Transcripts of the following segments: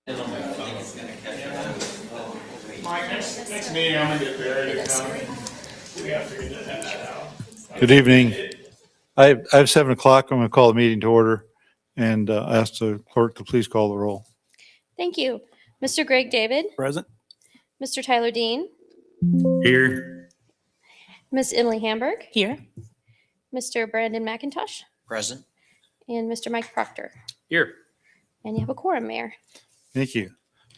Mike, next meeting, I'm gonna get Barry to come. We have to get that out. Good evening. I have 7 o'clock. I'm going to call the meeting to order and ask the clerk to please call the roll. Thank you. Mr. Greg David, Present. Mr. Tyler Dean, Here. Miss Emily Hamburg, Here. Mr. Brandon McIntosh, Present. and Mr. Mike Proctor. Here. And you have a quorum, Mayor. Thank you.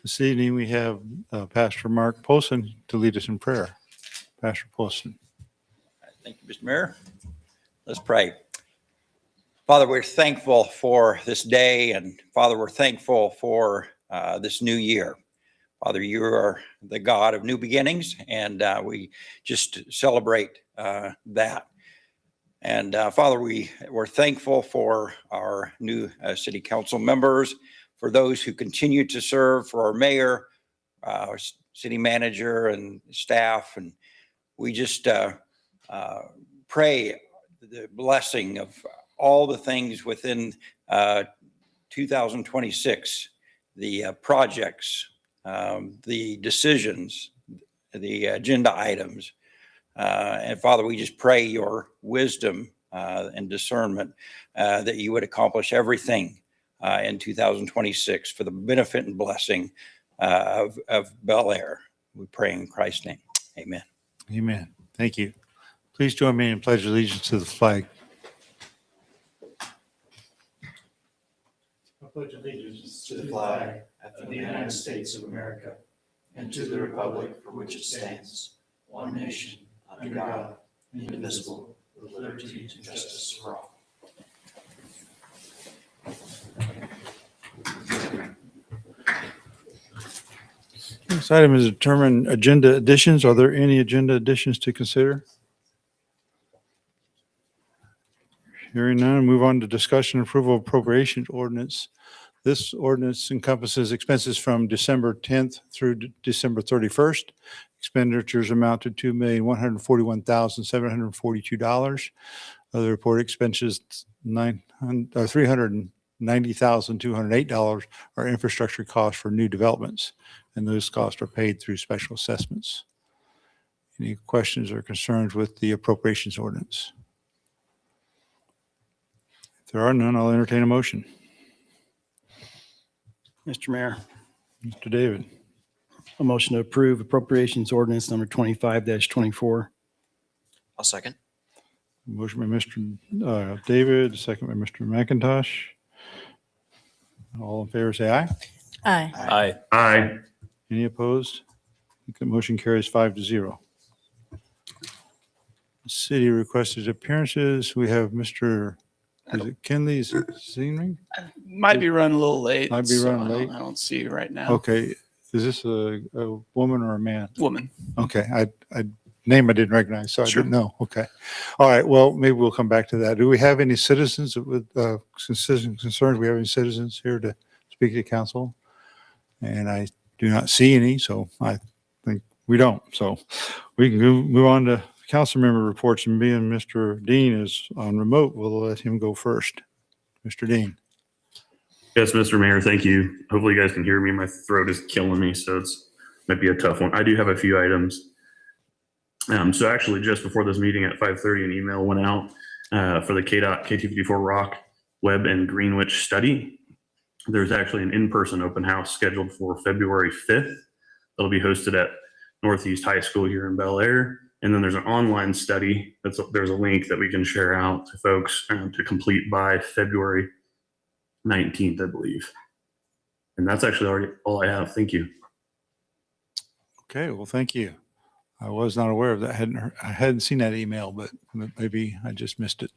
This evening, we have Pastor Mark Posen to lead us in prayer. Pastor Posen. Thank you, Mr. Mayor. Let's pray. Father, we're thankful for this day, and Father, we're thankful for this new year. Father, you are the God of new beginnings, and we just celebrate that. And Father, we're thankful for our new city council members, for those who continue to serve, for our mayor, our city manager, and staff. And we just pray the blessing of all the things within 2026, the projects, the decisions, the agenda items. And Father, we just pray your wisdom and discernment that you would accomplish everything in 2026 for the benefit and blessing of Bel Aire. We pray in Christ's name. Amen. Amen. Thank you. Please join me in pledge allegiance to the flag. I pledge allegiance to the flag of the United States of America and to the republic for which it stands, one nation, under God, indivisible, with liberty and justice for all. This item is determine agenda additions. Are there any agenda additions to consider? Hearing none, move on to discussion and approval of appropriations ordinance. This ordinance encompasses expenses from December 10th through December 31st. Expenditures amount to $2,141,742. Other reported expenses, $390,208 are infrastructure costs for new developments, and those costs are paid through special assessments. Any questions or concerns with the appropriations ordinance? If there are none, I'll entertain a motion. Mr. Mayor, Mr. David. a motion to approve appropriations ordinance number 25-24. I'll second. Motion by Mr. David, second by Mr. McIntosh. All in favor, say aye. Aye. Aye. Aye. Any opposed? I think the motion carries 5-0. City requested appearances. We have Mr. Is it Kinley's Scenery? Might be running a little late. Might be running I don't- late. I don't see you right now. Okay. Is this a woman or a man? Woman. Okay. I name I didn't recognize, so I Sure. didn't know. Okay. All right. Well, maybe we'll come back to that. Do we have any citizens with concerns? We have any citizens here to speak to council? And I do not see any, so I think we don't. So we can move on to council member reports, and being Mr. Dean is on remote, we'll let him go first. Mr. Dean. Yes, Mr. Mayor, thank you. Hopefully you guys can hear me. My throat is killing me, so it's might be a tough one. I do have a few items. So actually just before this meeting at 5:30, an email went out for the KDOT K254 Rock Webb and Greenwich study. There's actually an in-person open house scheduled for February 5th. That'll be hosted at Northeast High School here in Bel Aire. And then there's an online study. There's a link that we can share out to folks to complete by February 19th, I believe. And that's actually already all I have. Thank you. Okay, well, thank you. I was not aware of that. I hadn't seen that email, but maybe I just missed it.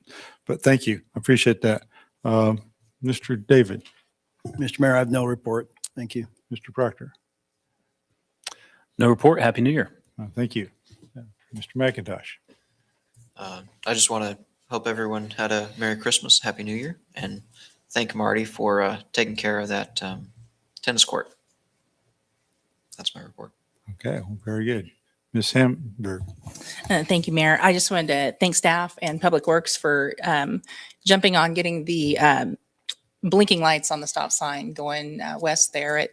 But thank you. I appreciate that. Mr. David. Mr. Mayor, I have no report. Thank you. Mr. Proctor. No report. Happy New Year. Thank you. Mr. McIntosh. I just want to hope everyone had a Merry Christmas, Happy New Year, and thank Marty for taking care of that tennis court. That's my report. Okay, well, very good. Ms. Hamburg. Thank you, Mayor. I just wanted to thank staff and Public Works for jumping on getting the blinking lights on the stop sign going west there at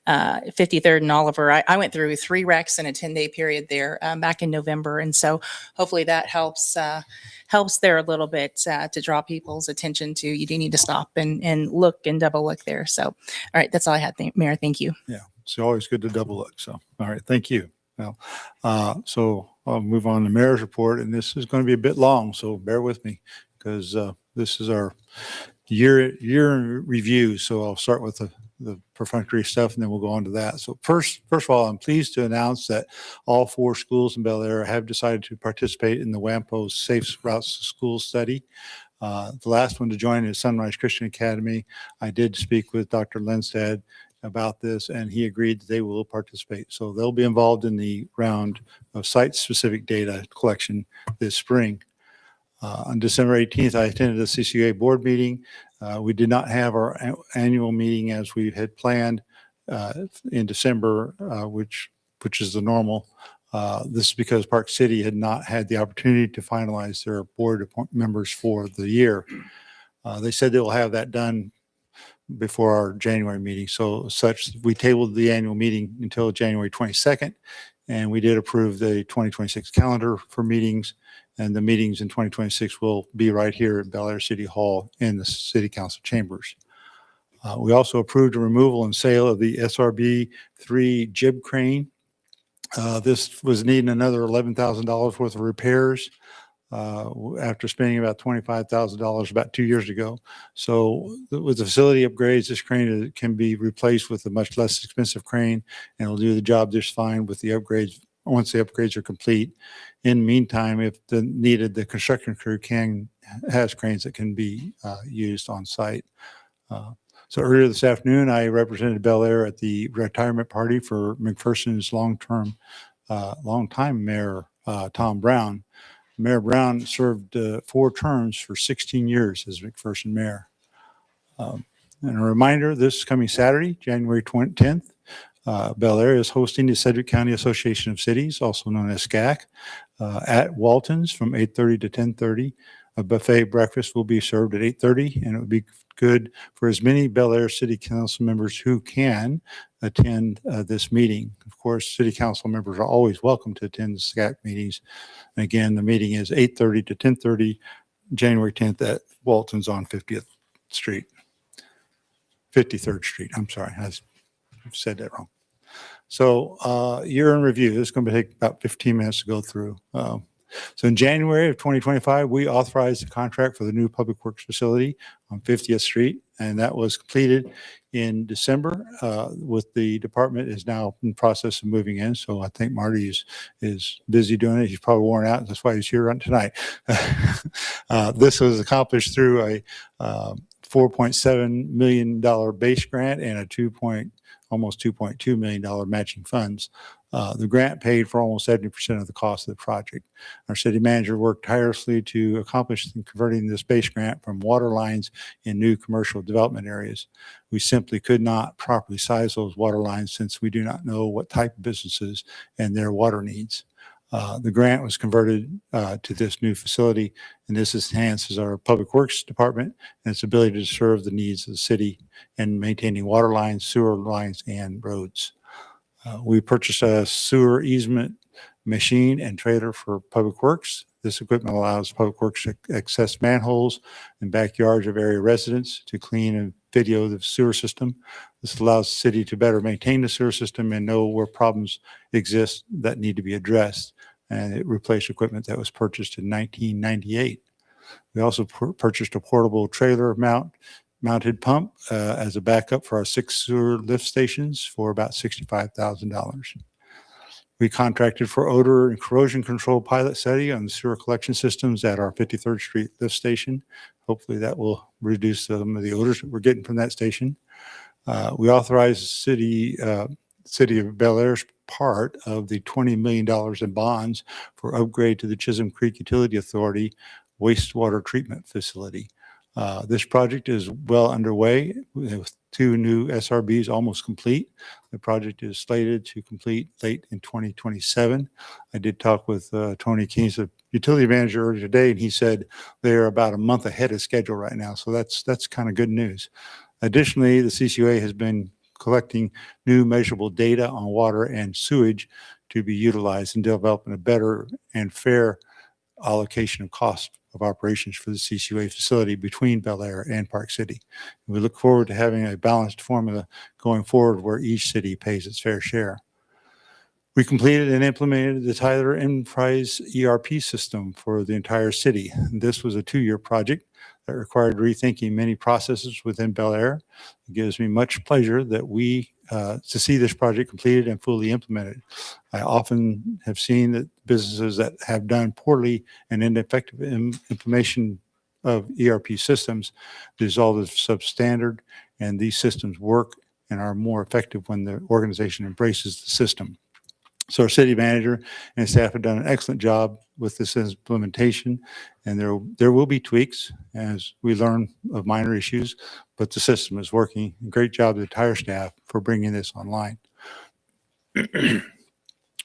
53rd and Oliver. I went through 3 wrecks in a 10-day period there back in November. And so hopefully that helps there a little bit to draw people's attention to you do need to stop and look and double look there. So, all right, that's all I had, Mayor. Thank you. Yeah, it's always good to double look. So, all right, thank you. Well, so I'll move on to mayor's report, and this is going to be a bit long, so bear with me because this is our year in review. So I'll start with the perfunctory stuff, and then we'll go on to that. So first of all, I'm pleased to announce that all 4 schools in Bel Aire have decided to participate in the WAMPO Safe Routes to School study. The last one to join is Sunrise Christian Academy. I did speak with Dr. Lindstad about this, and he agreed that they will participate. So they'll be involved in the round of site-specific data collection this spring. On December 18th, I attended the CCA board meeting. We did not have our annual meeting as we had planned in December, which is the normal. This is because Park City had not had the opportunity to finalize their board members for the year. They said they will have that done before our January meeting. So we tabled the annual meeting until January 22nd, and we did approve the 2026 calendar for meetings, and the meetings in 2026 will be right here at Bel Aire City Hall in the City Council chambers. We also approved a removal and sale of the SRB-3 jib crane. This was needing another $11,000 worth of repairs after spending about $25,000 about 2 years ago. So with the facility upgrades, this crane can be replaced with a much less expensive crane, and it'll do the job just fine with the upgrades once the upgrades are complete. In the meantime, if needed, the construction crew has cranes that can be used on site. So earlier this afternoon, I represented Bel Aire at the retirement party for McPherson's longtime mayor, Tom Brown. Mayor Brown served 4 terms for 16 years as McPherson mayor. And a reminder, this coming Saturday, January 10th, Bel Aire is hosting the Sedgwick County Association of Cities, also known as SCAC, at Walton's from 8:30 to 10:30. A buffet breakfast will be served at 8:30, and it would be good for as many Bel Aire City Council members who can attend this meeting. Of course, City Council members are always welcome to attend the SCAC meetings. And again, the meeting is 8:30 to 10:30, January 10th at Walton's on 53rd Street. I'm sorry, I said that wrong. So year in review, this is going to take about 15 minutes to go through. So in January of 2025, we authorized the contract for the new Public Works facility on 50th Street, and that was completed in December. With the department is now in the process of moving in, so I think Marty is busy doing it. He's probably worn out. That's why he's here tonight. This was accomplished through a $4.7 million base grant and a almost $2.2 million matching funds. The grant paid for almost 70% of the cost of the project. Our city manager worked tirelessly to accomplish converting this base grant from water lines in new commercial development areas. We simply could not properly size those water lines since we do not know what type of businesses and their water needs. The grant was converted to this new facility, and this enhances our Public Works Department and its ability to serve the needs of the city in maintaining water lines, sewer lines, and roads. We purchased a sewer easement machine and trailer for Public Works. This equipment allows Public Works to access manholes and backyards of area residents to clean and video the sewer system. This allows the city to better maintain the sewer system and know where problems exist that need to be addressed. And it replaced equipment that was purchased in 1998. We also purchased a portable trailer mounted pump as a backup for our 6 sewer lift stations for about $65,000. We contracted for odor and corrosion control pilot study on the sewer collection systems at our 53rd Street lift station. Hopefully that will reduce some of the odors that we're getting from that station. We authorized the City of Bel Aire's part of the $20 million in bonds for upgrade to the Chisholm Creek Utility Authority wastewater treatment facility. This project is well underway with 2 new SRBs almost complete. The project is slated to complete late in 2027. I did talk with Tony Keynes, the utility manager earlier today, and he said they're about a month ahead of schedule right now. So that's kind of good news. Additionally, the CCOA has been collecting new measurable data on water and sewage to be utilized in developing a better and fair allocation of cost of operations for the CCUA facility between Bel Aire and Park City. We look forward to having a balanced formula going forward where each city pays its fair share. We completed and implemented the Tyler Enterprise ERP system for the entire city. This was a 2-year project that required rethinking many processes within Bel Aire. It gives me much pleasure that to see this project completed and fully implemented. I often have seen that businesses that have done poorly and ineffective implementation of ERP systems, the result is substandard, and these systems work and are more effective when the organization embraces the system. So our city manager and staff have done an excellent job with this implementation, and there will be tweaks as we learn of minor issues, but the system is working. Great job to the entire staff for bringing this online.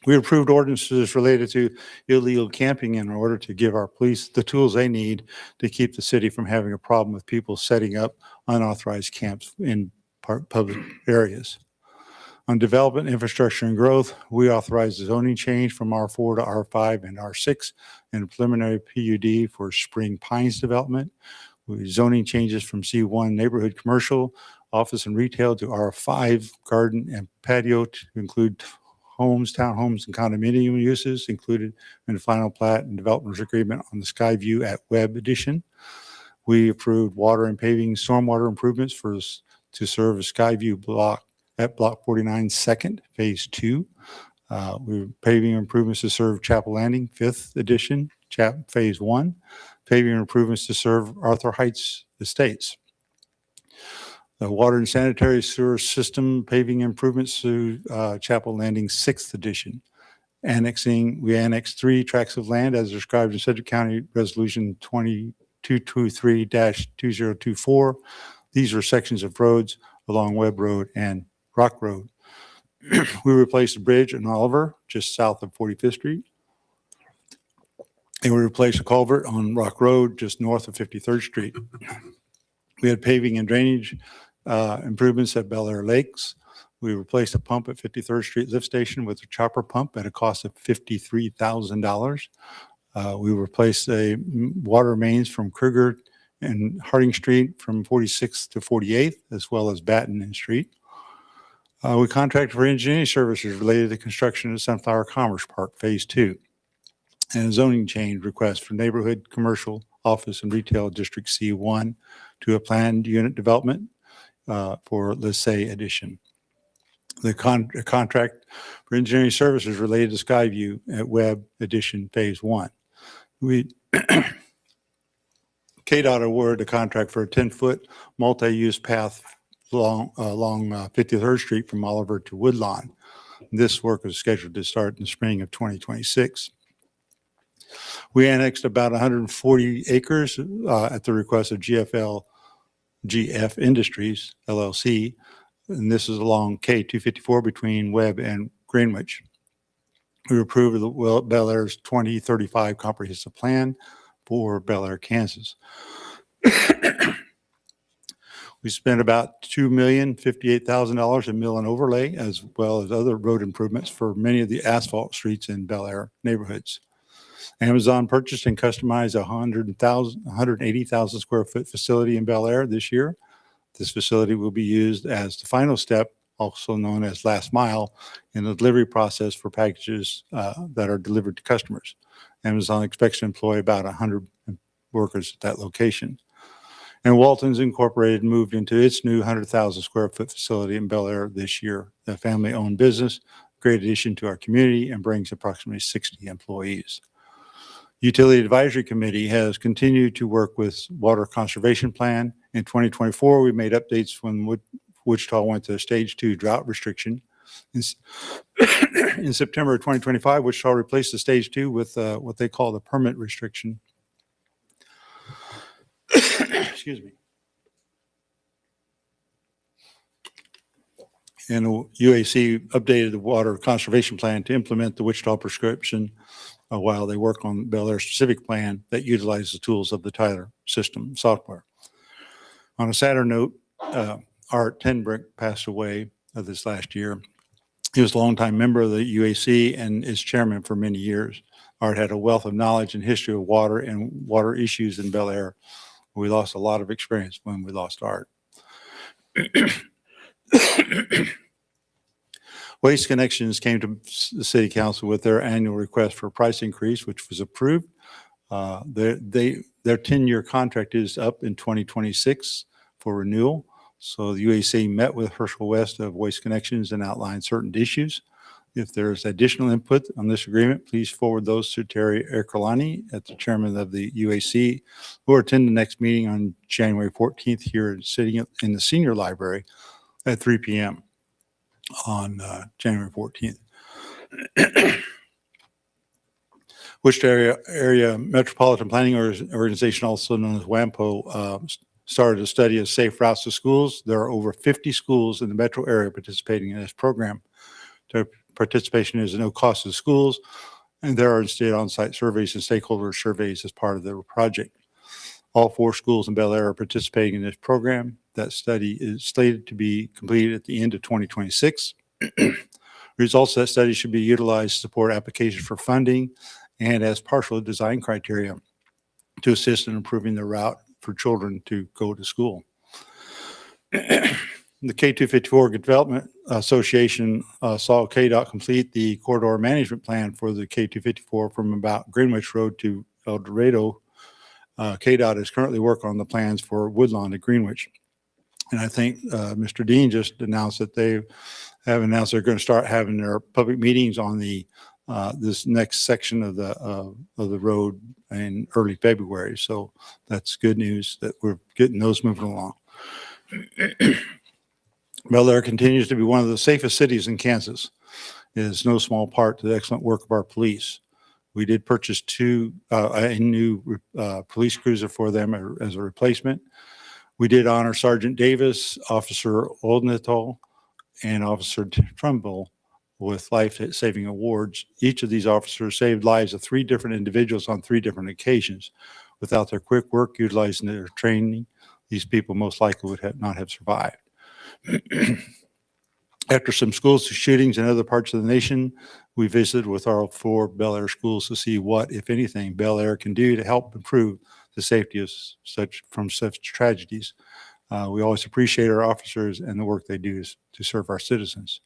We approved ordinances related to illegal camping in order to give our police the tools they need to keep the city from having a problem with people setting up unauthorized camps in public areas. On development, infrastructure, and growth, we authorized the zoning change from R4 to R5 and R6 and a preliminary PUD for Spring Pines development. Zoning changes from C1 neighborhood commercial, office and retail to R5 garden and patio to include homes, townhomes, and condominium uses included in the final plat and development agreement on the Skyview at Webb Edition. We approved water and paving stormwater improvements to serve a Skyview block at Block 49 Second, Phase 2. We're paving improvements to serve Chapel Landing, 5th Edition, Phase 1. Paving improvements to serve Arthur Heights Estates. The water and sanitary sewer system paving improvements to Chapel Landing, 6th Edition. We annexed 3 tracts of land as described in Sedgwick County Resolution 2223-2024. These are sections of roads along Webb Road and Rock Road. We replaced a bridge in Oliver, just south of 45th Street. And we replaced a culvert on Rock Road, just north of 53rd Street. We had paving and drainage improvements at Bel Aire Lakes. We replaced a pump at 53rd Street lift station with a chopper pump at a cost of $53,000. We replaced water mains from Kruger and Harding Street from 46th to 48th, as well as Batten Street. We contracted for engineering services related to the construction of Sunflower Commerce Park Phase 2 and a zoning change request for neighborhood, commercial, office, and retail district C1 to a planned unit development for Lissay Edition. The contract for engineering services related to Skyview at Webb Edition Phase 1. KDOT awarded a contract for a 10-foot multi-use path along 53rd Street from Oliver to Woodlawn. This work is scheduled to start in the spring of 2026. We annexed about 140 acres at the request of GF Industries, LLC, and this is along K254 between Webb and Greenwich. We approved Bel Aire's 2035 comprehensive plan for Bel Aire, Kansas. We spent about $2,058,000 in mill and overlay, as well as other road improvements for many of the asphalt streets in Bel Aire neighborhoods. Amazon purchased and customized a 180,000 square foot facility in Bel Aire this year. This facility will be used as the final step, also known as last mile, in the delivery process for packages that are delivered to customers. Amazon expects to employ about 100 workers at that location. And Walton's Incorporated moved into its new 100,000 square foot facility in Bel Aire this year. The family-owned business, great addition to our community, and brings approximately 60 employees. Utility Advisory Committee has continued to work with Water Conservation Plan. In 2024, we made updates when Wichita went to stage 2 drought restriction. In September of 2025, Wichita replaced the stage 2 with what they call the permit restriction. Excuse me. And UAC updated the Water Conservation Plan to implement the Wichita prescription while they work on Bel Aire specific plan that utilizes the tools of the Tyler system software. On a sadder note, Art Tenbrick passed away this last year. He was a longtime member of the UAC and is chairman for many years. Art had a wealth of knowledge and history of water and water issues in Bel Aire. We lost a lot of experience when we lost Art. Waste Connections came to the City Council with their annual request for a price increase, which was approved. Their 10-year contract is up in 2026 for renewal. So the UAC met with Herschel West of Waste Connections and outlined certain issues. If there's additional input on this agreement, please forward those to Terry Ercolani, the chairman of the UAC, or attend the next meeting on January 14th here sitting in the senior library at 3 p.m. on January 14th. Wichita Area Metropolitan Planning Organization, also known as WAMPO, started a study of safe routes to schools. There are over 50 schools in the metro area participating in this program. Their participation is at no cost to schools, and there are instead on-site surveys and stakeholder surveys as part of the project. All 4 schools in Bel Aire are participating in this program. That study is slated to be completed at the end of 2026. Results of that study should be utilized to support applications for funding and as partial design criteria to assist in improving the route for children to go to school. The K254 Development Association saw KDOT complete the corridor management plan for the K254 from about Greenwich Road to El Dorado. KDOT is currently working on the plans for Woodlawn to Greenwich. And I think Mr. Dean just announced that they have announced they're going to start having their public meetings on the this next section of the road in early February. So that's good news that we're getting those moving along. Bel Aire continues to be one of the safest cities in Kansas. It is no small part to the excellent work of our police. We did purchase a new police cruiser for them as a replacement. We did honor Sergeant Davis, Officer Oldnethal, and Officer Trumbull with life-saving awards. Each of these officers saved lives of 3 different individuals on 3 different occasions. Without their quick work, utilizing their training, these people most likely would not have survived. After some school shootings in other parts of the nation, we visited with our 4 Bel Aire schools to see what, if anything, Bel Aire can do to help improve the safety of such tragedies. We always appreciate our officers and the work they do to serve our citizens.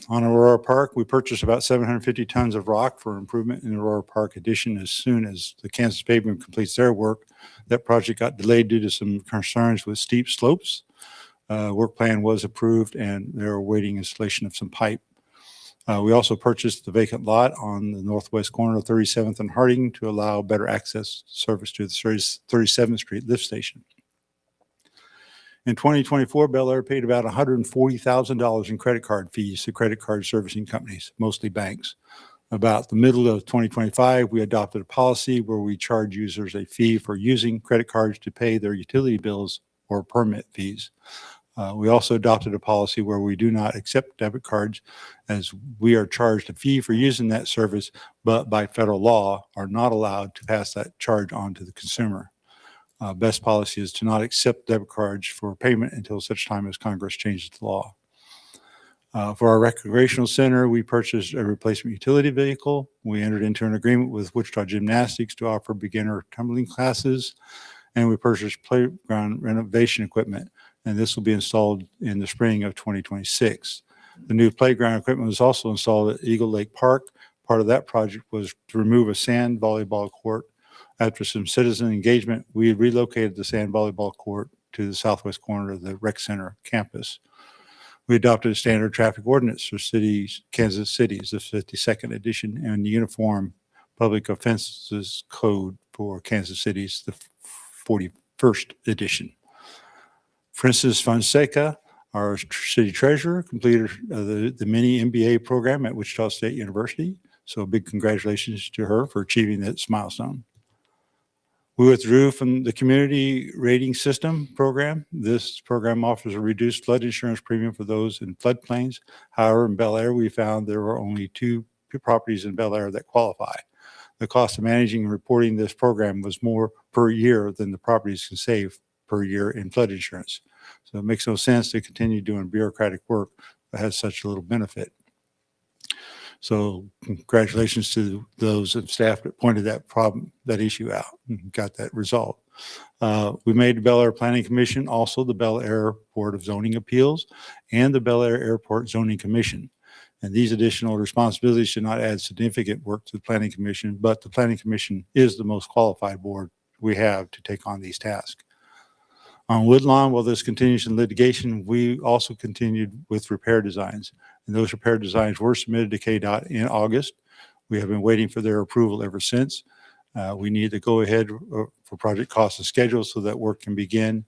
On Aurora Park, we purchased about 750 tons of rock for improvement in Aurora Park addition as soon as the Kansas Pavement completes their work. That project got delayed due to some concerns with steep slopes. Work plan was approved and they're awaiting installation of some pipe. We also purchased the vacant lot on the northwest corner of 37th and Harding to allow better access service to the 37th Street lift station. In 2024, Bel Aire paid about $140,000 in credit card fees to credit card servicing companies, mostly banks. About the middle of 2025, we adopted a policy where we charge users a fee for using credit cards to pay their utility bills or permit fees. We also adopted a policy where we do not accept debit cards as we are charged a fee for using that service, but by federal law are not allowed to pass that charge on to the consumer. Best policy is to not accept debit cards for payment until such time as Congress changes the law. For our recreational center, we purchased a replacement utility vehicle. We entered into an agreement with Wichita Gymnastics to offer beginner tumbling classes, and we purchased playground renovation equipment, and this will be installed in the spring of 2026. The new playground equipment was also installed at Eagle Lake Park. Part of that project was to remove a sand volleyball court. After some citizen engagement, we relocated the sand volleyball court to the southwest corner of the rec center campus. We adopted a standard traffic ordinance for Kansas City's, the 52nd edition, and the Uniform Public Offenses Code for Kansas City's, the 41st edition. Francis Fonseca, our city treasurer, completed the mini MBA program at Wichita State University. So big congratulations to her for achieving that milestone. We withdrew from the community rating system program. This program offers a reduced flood insurance premium for those in floodplains. However, in Bel Aire, we found there were only 2 properties in Bel Aire that qualify. The cost of managing and reporting this program was more per year than the properties can save per year in flood insurance. So it makes no sense to continue doing bureaucratic work that has such little benefit. So congratulations to those of staff that pointed that issue out and got that resolved. We made the Bel Aire Planning Commission also the Bel Aire Board of Zoning Appeals and the Bel Aire Airport Zoning Commission. And these additional responsibilities should not add significant work to the Planning Commission, but the Planning Commission is the most qualified board we have to take on these tasks. On Woodlawn, while this continues in litigation, we also continued with repair designs. And those repair designs were submitted to KDOT in August. We have been waiting for their approval ever since. We need to go ahead for project cost and schedule so that work can begin.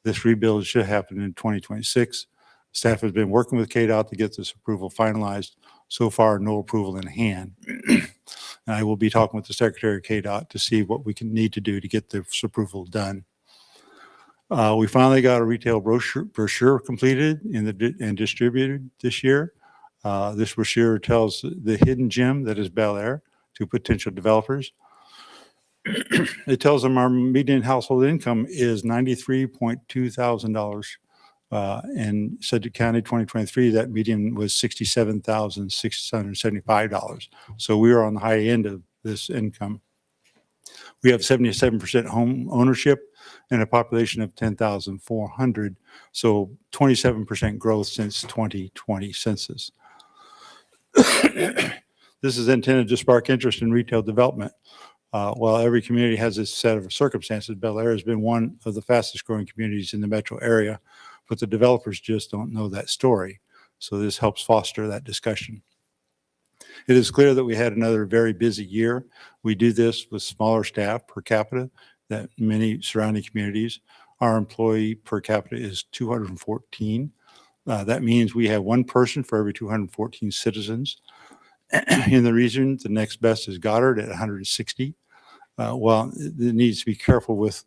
This rebuild should happen in 2026. Staff has been working with KDOT to get this approval finalized. So far, no approval in hand. And I will be talking with the Secretary of KDOT to see what we can need to do to get this approval done. We finally got a retail brochure completed and distributed this year. This brochure tells the hidden gem that is Bel Aire to potential developers. It tells them our median household income is $93.2 thousand. And Sedgwick County 2023, that median was $67,675. So we are on the high end of this income. We have 77% home ownership and a population of 10,400. So 27% growth since 2020 census. This is intended to spark interest in retail development. While every community has its set of circumstances, Bel Aire has been one of the fastest growing communities in the metro area, but the developers just don't know that story. So this helps foster that discussion. It is clear that we had another very busy year. We do this with smaller staff per capita than many surrounding communities. Our employee per capita is 214. That means we have one person for every 214 citizens. In the region, the next best is Goddard at 160. Well, it needs to be careful with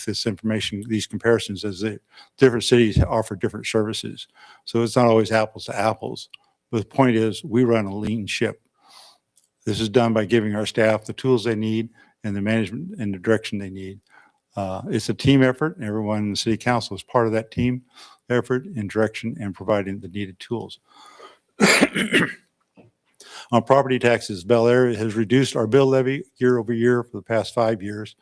this information, these comparisons, as the different cities offer different services. So it's not always apples to apples. But the point is, we run a lean ship. This is done by giving our staff the tools they need and the management and the direction they need. It's a team effort. Everyone in the city council is part of that team effort in direction and providing the needed tools. On property taxes, Bel Aire has reduced our bill levy year over year for the past 5 years.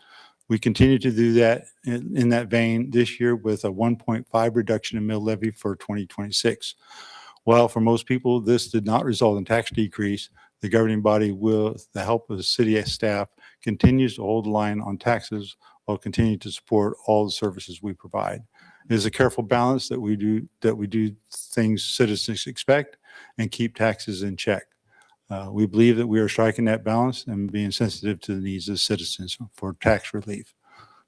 We continue to do that in that vein this year with a 1.5 reduction in mill levy for 2026. While for most people, this did not result in tax decrease, the governing body, with the help of the city staff, continues to hold the line on taxes while continuing to support all the services we provide. It is a careful balance that we do things citizens expect and keep taxes in check. We believe that we are striking that balance and being sensitive to the needs of citizens for tax relief.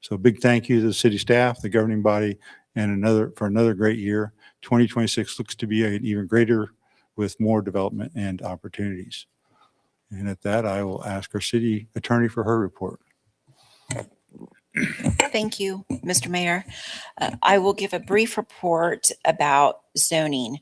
So a big thank you to the city staff, the governing body, and for another great year. 2026 looks to be an even greater with more development and opportunities. And at that, I will ask our city attorney for her report. Thank you, Mr. Mayor. I will give a brief report about zoning.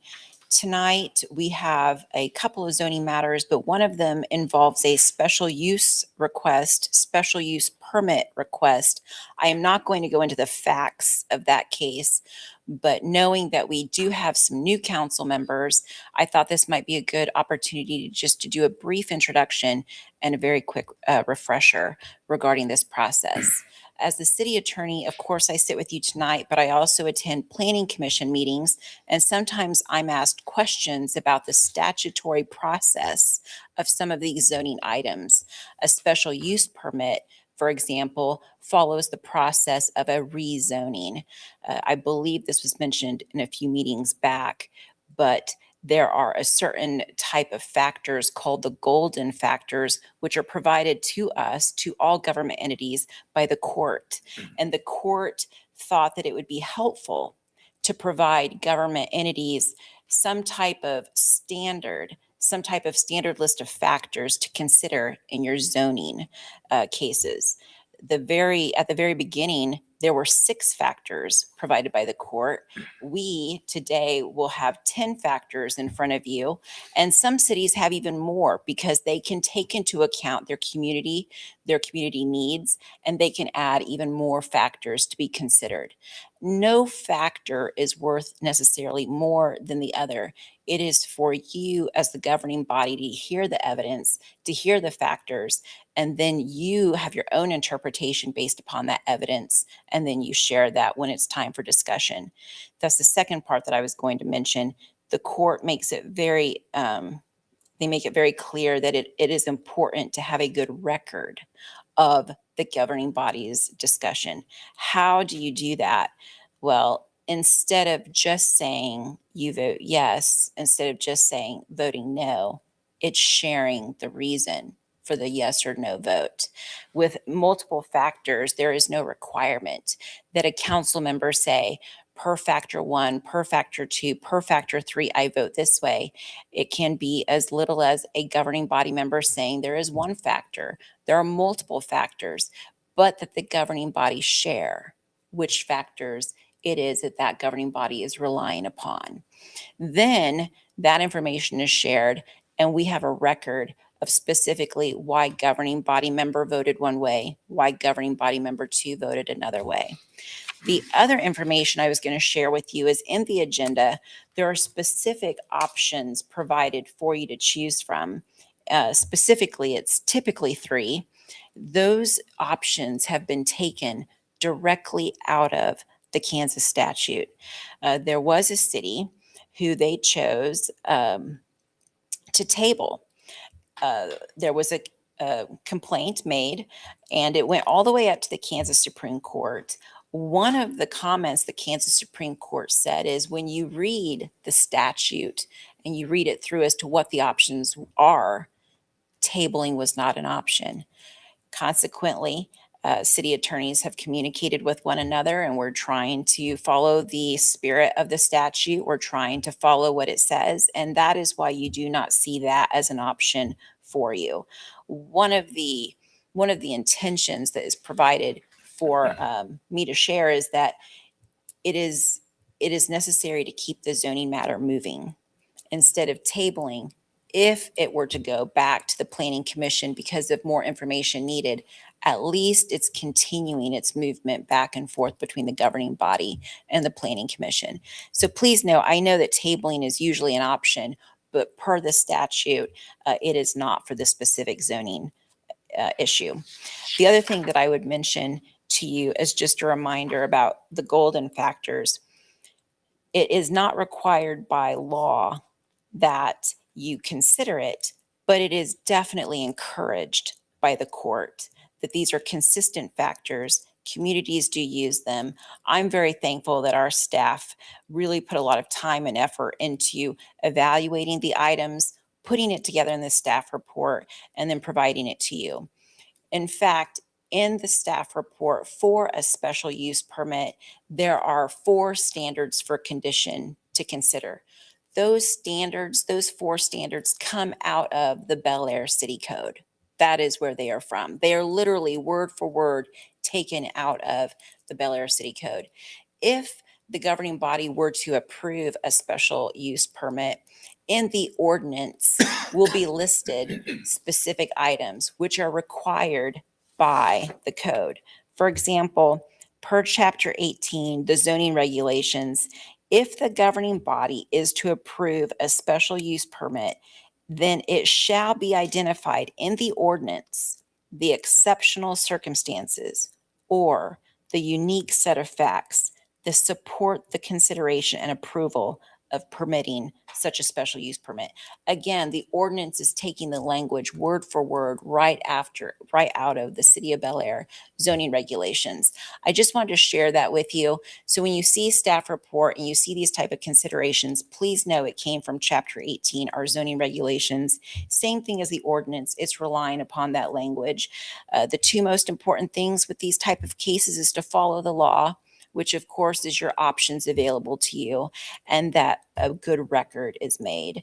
Tonight, we have a couple of zoning matters, but one of them involves a special use request, special use permit request. I am not going to go into the facts of that case, but knowing that we do have some new council members, I thought this might be a good opportunity to do a brief introduction and a very quick refresher regarding this process. As the city attorney, of course, I sit with you tonight, but I also attend planning commission meetings, and sometimes I'm asked questions about the statutory process of some of these zoning items. A special use permit, for example, follows the process of a rezoning. I believe this was mentioned in a few meetings back, but there are a certain type of factors called the golden factors, which are provided to us, to all government entities, by the court. And the court thought that it would be helpful to provide government entities some type of standard list of factors to consider in your zoning cases. At the very beginning, There were 6 factors provided by the court. We today will have 10 factors in front of you, and some cities have even more because they can take into account their community needs, and they can add even more factors to be considered. No factor is worth necessarily more than the other. It is for you as the governing body to hear the evidence, to hear the factors, and then you have your own interpretation based upon that evidence, and then you share that when it's time for discussion. That's the second part that I was going to mention. The court makes it very, they make it very clear that it is important to have a good record of the governing body's discussion. How do you do that? Well, instead of just saying you vote yes, instead of just saying voting no, it's sharing the reason for the yes or no vote. With multiple factors, there is no requirement that a council member say, per factor 1, per factor 2, per factor 3, I vote this way. It can be as little as a governing body member saying there is one factor. There are multiple factors, but that the governing body share which factors it is that governing body is relying upon. Then that information is shared, and we have a record of specifically why governing body member voted one way, why governing body member 2 voted another way. The other information I was going to share with you is in the agenda, there are specific options provided for you to choose from. Specifically, it's typically 3. Those options have been taken directly out of the Kansas statute. There was a city who they chose to table. There was a complaint made, and it went all the way up to the Kansas Supreme Court. One of the comments the Kansas Supreme Court said is when you read the statute and you read it through as to what the options are, tabling was not an option. Consequently, city attorneys have communicated with one another, and we're trying to follow the spirit of the statute. We're trying to follow what it says, and that is why you do not see that as an option for you. One of the intentions that is provided for me to share is that it is necessary to keep the zoning matter moving instead of tabling. If it were to go back to the Planning Commission because of more information needed, at least it's continuing its movement back and forth between the governing body and the Planning Commission. So please know, I know that tabling is usually an option, but per the statute, it is not for the specific zoning issue. The other thing that I would mention to you as just a reminder about the golden factors, it is not required by law that you consider it, but it is definitely encouraged by the court that these are consistent factors. Communities do use them. I'm very thankful that our staff really put a lot of time and effort into evaluating the items, putting it together in the staff report, and then providing it to you. In fact, in the staff report for a special use permit, there are 4 standards for condition to consider. Those standards, those 4 standards come out of the Bel Aire City Code. That is where they are from. They are literally word for word taken out of the Bel Aire City Code. If the governing body were to approve a special use permit, in the ordinance will be listed specific items which are required by the code. For example, per Chapter 18, the zoning regulations, if the governing body is to approve a special use permit, then it shall be identified in the ordinance the exceptional circumstances or the unique set of facts that support the consideration and approval of permitting such a special use permit. Again, the ordinance is taking the language word for word right out of the City of Bel Aire zoning regulations. I just wanted to share that with you. So when you see staff report and you see these type of considerations, please know it came from Chapter 18, our zoning regulations. Same thing as the ordinance, it's relying upon that language. The 2 most important things with these type of cases is to follow the law, which of course is your options available to you, and that a good record is made.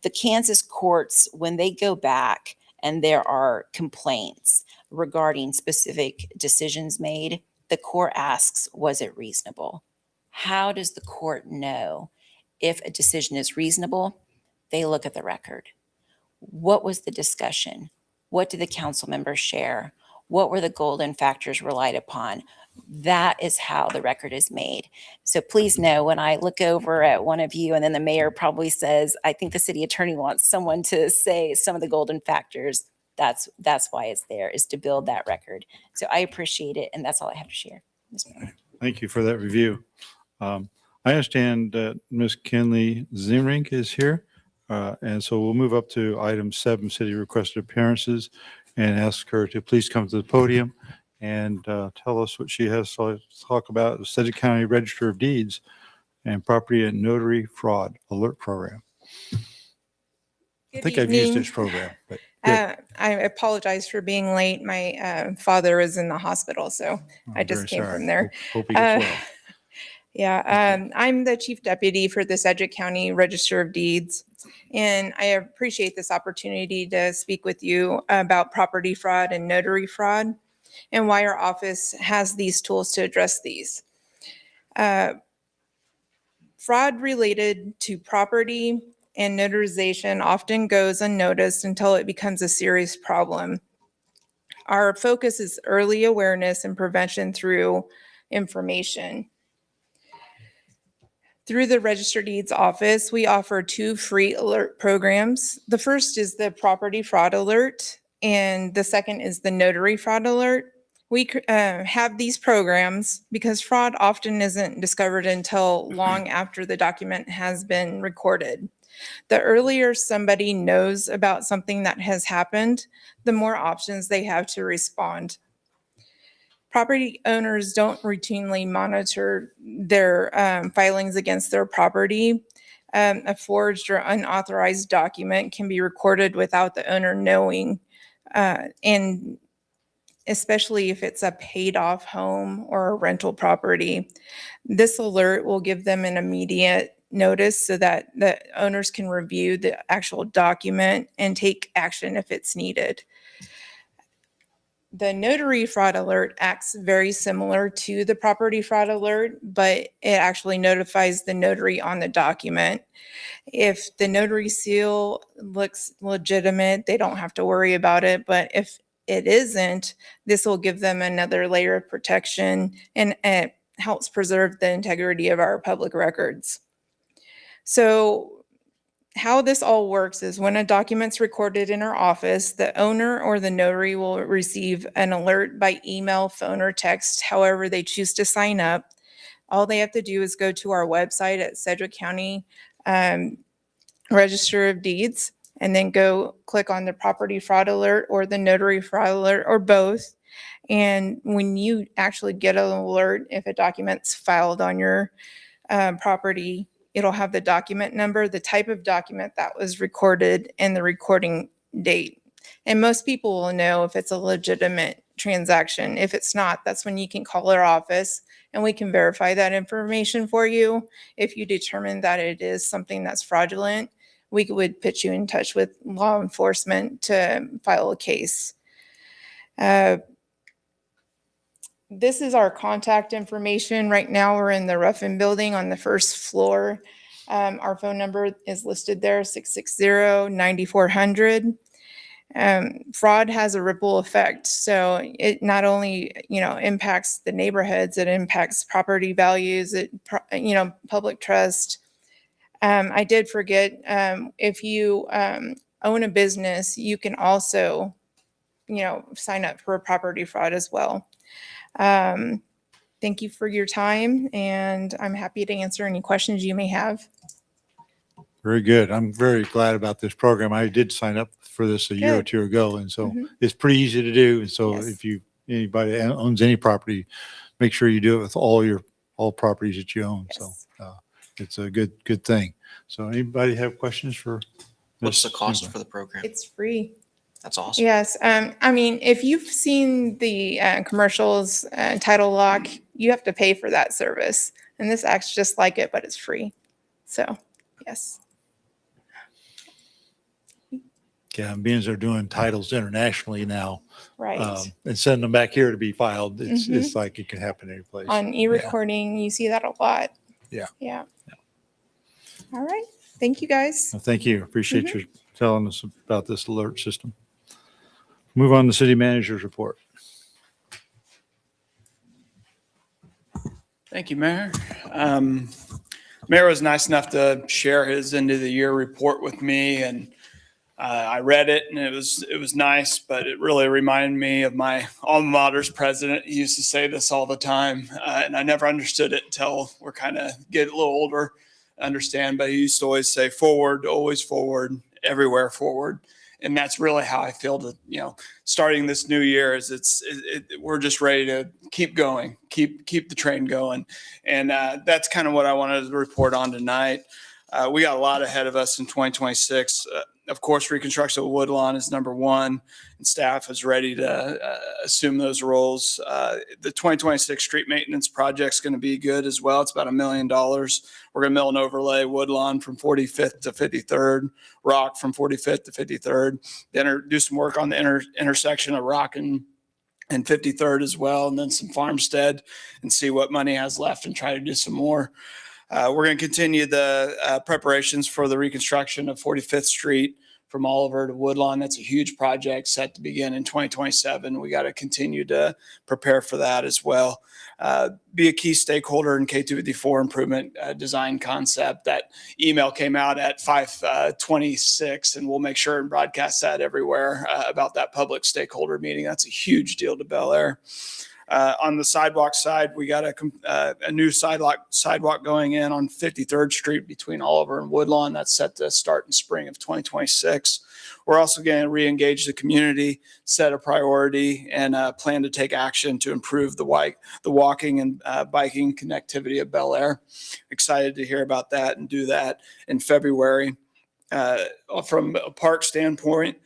The Kansas courts, when they go back and there are complaints regarding specific decisions made, the court asks, was it reasonable? How does the court know if a decision is reasonable? They look at the record. What was the discussion? What did the council members share? What were the golden factors relied upon? That is how the record is made. So please know, when I look over at one of you and then the mayor probably says, I think the city attorney wants someone to say some of the golden factors, that's why it's there, is to build that record. So I appreciate it, and that's all I have to share. Mr. Mayor. Thank you for that review. I understand that Ms. Kinley Zimring is here. And so we'll move up to item 7, city requested appearances, and ask her to please come to the podium and tell us what she has to talk about, the Sedgwick County Register of Deeds and Property and Notary Fraud Alert Program. I think I've used this program, but good. I apologize for being late. My father is in the hospital, so I just Very came sorry. from there. Hope he gets well. Yeah, I'm the chief deputy for the Sedgwick County Register of Deeds, and I appreciate this opportunity to speak with you about property fraud and notary fraud and why our office has these tools to address these. Fraud related to property and notarization often goes unnoticed until it becomes a serious problem. Our focus is early awareness and prevention through information. Through the Register Deeds Office, we offer 2 free alert programs. The first is the Property Fraud Alert, and the second is the Notary Fraud Alert. We have these programs because fraud often isn't discovered until long after the document has been recorded. The earlier somebody knows about something that has happened, the more options they have to respond. Property owners don't routinely monitor their filings against their property. A forged or unauthorized document can be recorded without the owner knowing, and especially if it's a paid off home or a rental property. This alert will give them an immediate notice so that the owners can review the actual document and take action if it's needed. The notary fraud alert acts very similar to the property fraud alert, but it actually notifies the notary on the document. If the notary seal looks legitimate, they don't have to worry about it. But if it isn't, this will give them another layer of protection, and it helps preserve the integrity of our public records. So how this all works is when a document's recorded in our office, the owner or the notary will receive an alert by email, phone, or text, however they choose to sign up. All they have to do is go to our website at Sedgwick County Register of Deeds, and then go click on the property fraud alert or the notary fraud alert or both. And when you actually get an alert, if a document's filed on your property, it'll have the document number, the type of document that was recorded, and the recording date. And most people will know if it's a legitimate transaction. If it's not, that's when you can call our office and we can verify that information for you. If you determine that it is something that's fraudulent, we would put you in touch with law enforcement to file a case. This is our contact information. Right now, we're in the Ruffin Building on the first floor. Our phone number is listed there, 660-9400. Fraud has a ripple effect. So it not only, impacts the neighborhoods, it impacts property values, public trust. I did forget, if you own a business, you can also, sign up for a property fraud as well. Thank you for your time, and I'm happy to answer any questions you may have. Very good. I'm very glad about this program. I did sign up for this a year or Good. two ago, and so Mhm. it's pretty easy to do. And so Yes. if anybody owns any property, make sure you do it with all properties that you own. Yes. So it's a good thing. So anybody have questions for? What's the Ms. cost Zimmer? for the program? It's free. That's awesome. Yes. If you've seen the commercials, Title Lock, you have to pay for that service. And this acts just like it, but it's free. So, yes. being as they're doing titles internationally now, Right. and sending them back here to be filed, it's Mhm. it's like it can happen any place. On e-recording, you see that a lot. Yeah. Yeah. All right. Thank you, guys. Well, thank you. Appreciate you telling us about this alert system. Move on to city manager's report. Thank you, Mayor. Mayor was nice enough to share his end of the year report with me, and I read it, and it was nice, but it really reminded me of my alma mater's president. He used to say this all the time, and I never understood it until we're kind of get a little older, understand. But he used to always say, "Forward, always forward, everywhere forward." And that's really how I feel to, starting this new year is we're just ready to keep going, keep the train going. And that's kind of what I wanted to report on tonight. We got a lot ahead of us in 2026. Of course, reconstruction of Woodlawn is number one, and staff is ready to assume those roles. The 2026 street maintenance project is going to be good as well. It's about $1 million. We're going to mill and overlay Woodlawn from 45th to 53rd, Rock from 45th to 53rd. Then do some work on the intersection of Rock and 53rd as well, and then some Farmstead, and see what money has left and try to do some more. We're going to continue the preparations for the reconstruction of 45th Street from Oliver to Woodlawn. That's a huge project set to begin in 2027. We got to continue to prepare for that as well. Be a key stakeholder in K254 improvement design concept. That email came out at 5:26, and we'll make sure and broadcast that everywhere about that public stakeholder meeting. That's a huge deal to Bel Aire. On the sidewalk side, we got a new sidewalk going in on 53rd Street between Oliver and Woodlawn. That's set to start in spring of 2026. We're also going to re-engage the community, set a priority, and plan to take action to improve the walking and biking connectivity of Bel Aire. Excited to hear about that and do that in February. From a park standpoint,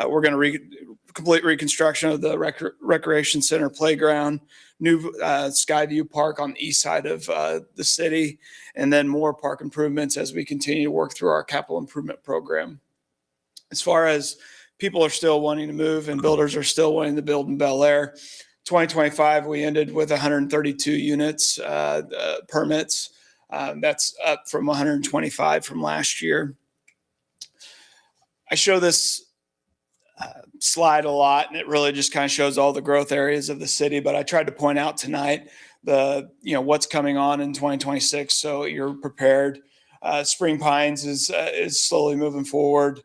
we're going to complete reconstruction of the recreation center playground, new Skyview Park on the east side of the city, and then more park improvements as we continue to work through our capital improvement program. As far as people are still wanting to move and builders are still wanting to build in Bel Aire, 2025, we ended with 132 units, permits. That's up from 125 from last year. I show this slide a lot, and it really just kind of shows all the growth areas of the city. But I tried to point out tonight what's coming on in 2026, so you're prepared. Spring Pines is slowly moving forward.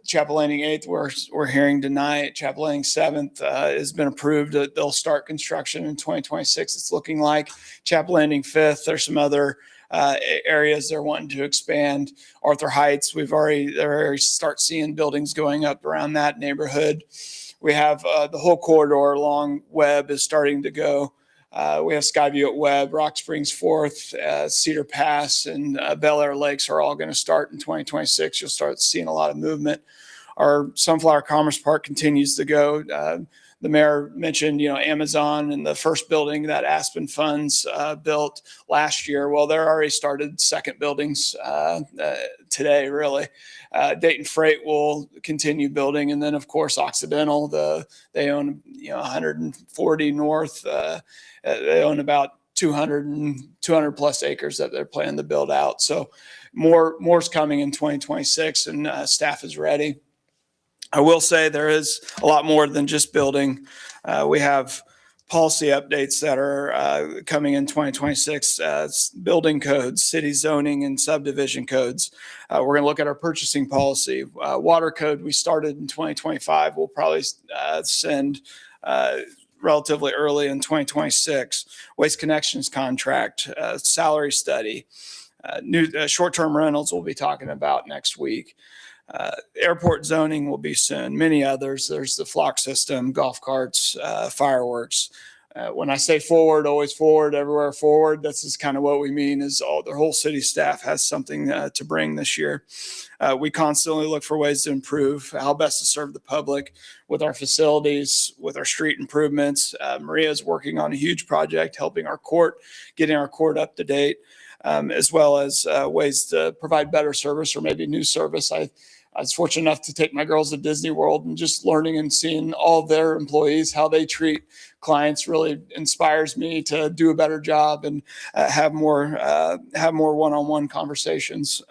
Chapel Landing 8th, we're hearing tonight. Chapel Landing 7th has been approved. They'll start construction in 2026. It's looking like Chapel Landing 5th. There's some other areas they're wanting to expand. Arthur Heights, they're already start seeing buildings going up around that neighborhood. We have the whole corridor along Webb is starting to go. We have Skyview at Webb, Rock Springs 4th, Cedar Pass, and Bel Aire Lakes are all going to start in 2026. You'll start seeing a lot of movement. Our Sunflower Commerce Park continues to go. The mayor mentioned, Amazon and the first building that Aspen Funds built last year. Well, they're already started second buildings today, really. Dayton Freight will continue building. And then, of course, Occidental, they own 140 north. They own about 200 plus acres that they're planning to build out. So more's coming in 2026, and staff is ready. I will say there is a lot more than just building. We have policy updates that are coming in 2026, building codes, city zoning, and subdivision codes. We're going to look at our purchasing policy. Water code we started in 2025. We'll probably send relatively early in 2026. Waste connections contract, salary study, new short-term rentals we'll be talking about next week. Airport zoning will be soon. Many others. There's the flock system, golf carts, fireworks. When I say forward, always forward, everywhere forward, this is kind of what we mean is the whole city staff has something to bring this year. We constantly look for ways to improve how best to serve the public with our facilities, with our street improvements. Maria is working on a huge project, helping our court, getting our court up to date, as well as ways to provide better service or maybe new service. I was fortunate enough to take my girls to Disney World, and just learning and seeing all their employees, how they treat clients, really inspires me to do a better job and have more one-on-one conversations.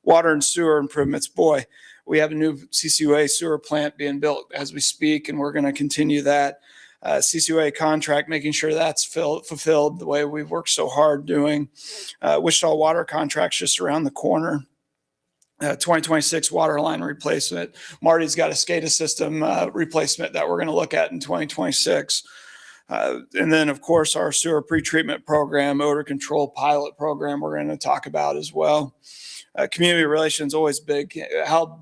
Water and sewer improvements, boy, we have a new CCUA sewer plant being built as we speak, and we're going to continue that. CCUA contract, making sure that's fulfilled the way we've worked so hard doing. Wichita water contracts just around the corner. 2026 water line replacement. Marty's got a SCADA system replacement that we're going to look at in 2026. And then, of course, our sewer pretreatment program, odor control pilot program, we're going to talk about as well. Community relations, always big. How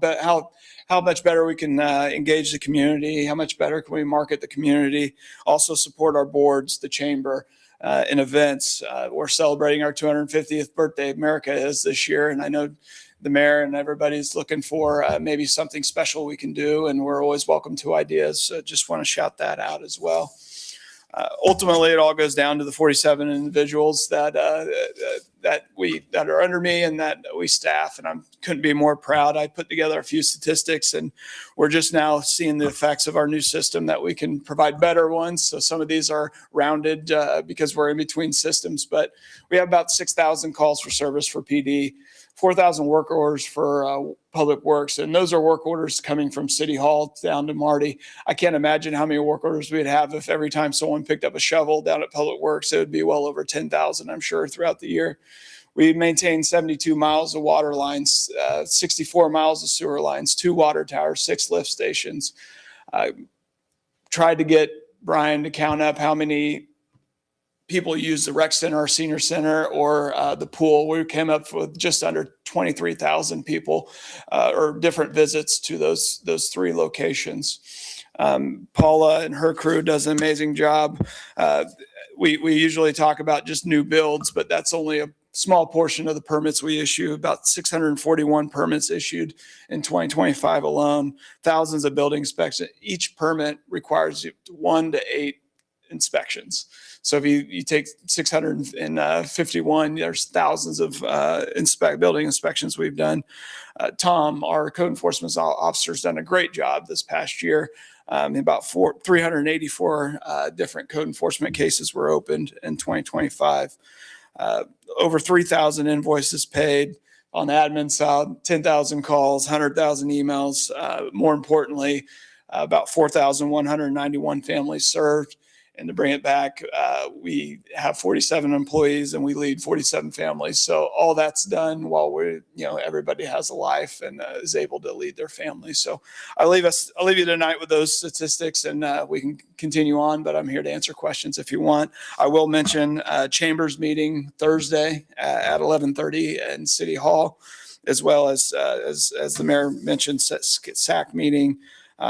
much better we can engage the community, how much better can we market the community, also support our boards, the chamber, in events. We're celebrating our 250th birthday. America is this year, and I know the mayor and everybody's looking for maybe something special we can do, and we're always welcome to ideas. So just want to shout that out as well. Ultimately, it all goes down to the 47 individuals that are under me and that we staff, and I couldn't be more proud. I put together a few statistics, and we're just now seeing the effects of our new system, that we can provide better ones. So some of these are rounded because we're in between systems, but we have about 6,000 calls for service for PD, 4,000 work orders for Public Works, and those are work orders coming from City Hall down to Marty. I can't imagine how many work orders we'd have if every time someone picked up a shovel down at Public Works. It would be well over 10,000, I'm sure, throughout the year. We maintain 72 miles of water lines, 64 miles of sewer lines, 2 water towers, 6 lift stations. Tried to get Brian to count up how many people use the rec center or senior center or the pool. We came up with just under 23,000 people or different visits to those 3 locations. Paula and her crew does an amazing job. We usually talk about just new builds, but that's only a small portion of the permits we issue. About 641 permits issued in 2025 alone, thousands of building inspections. Each permit requires 1 to 8 inspections. So if you take 651, there's thousands of building inspections we've done. Tom, our code enforcement officer, has done a great job this past year. About 384 different code enforcement cases were opened in 2025. Over 3,000 invoices paid on the admin side, 10,000 calls, 100,000 emails. More importantly, about 4,191 families served. And to bring it back, we have 47 employees and we lead 47 families. So all that's done while everybody has a life and is able to lead their family. So I'll leave you tonight with those statistics, and we can continue on, but I'm here to answer questions if you want. I will mention Chambers meeting Thursday at 11:30 in City Hall, as well as the mayor mentioned, SAC meeting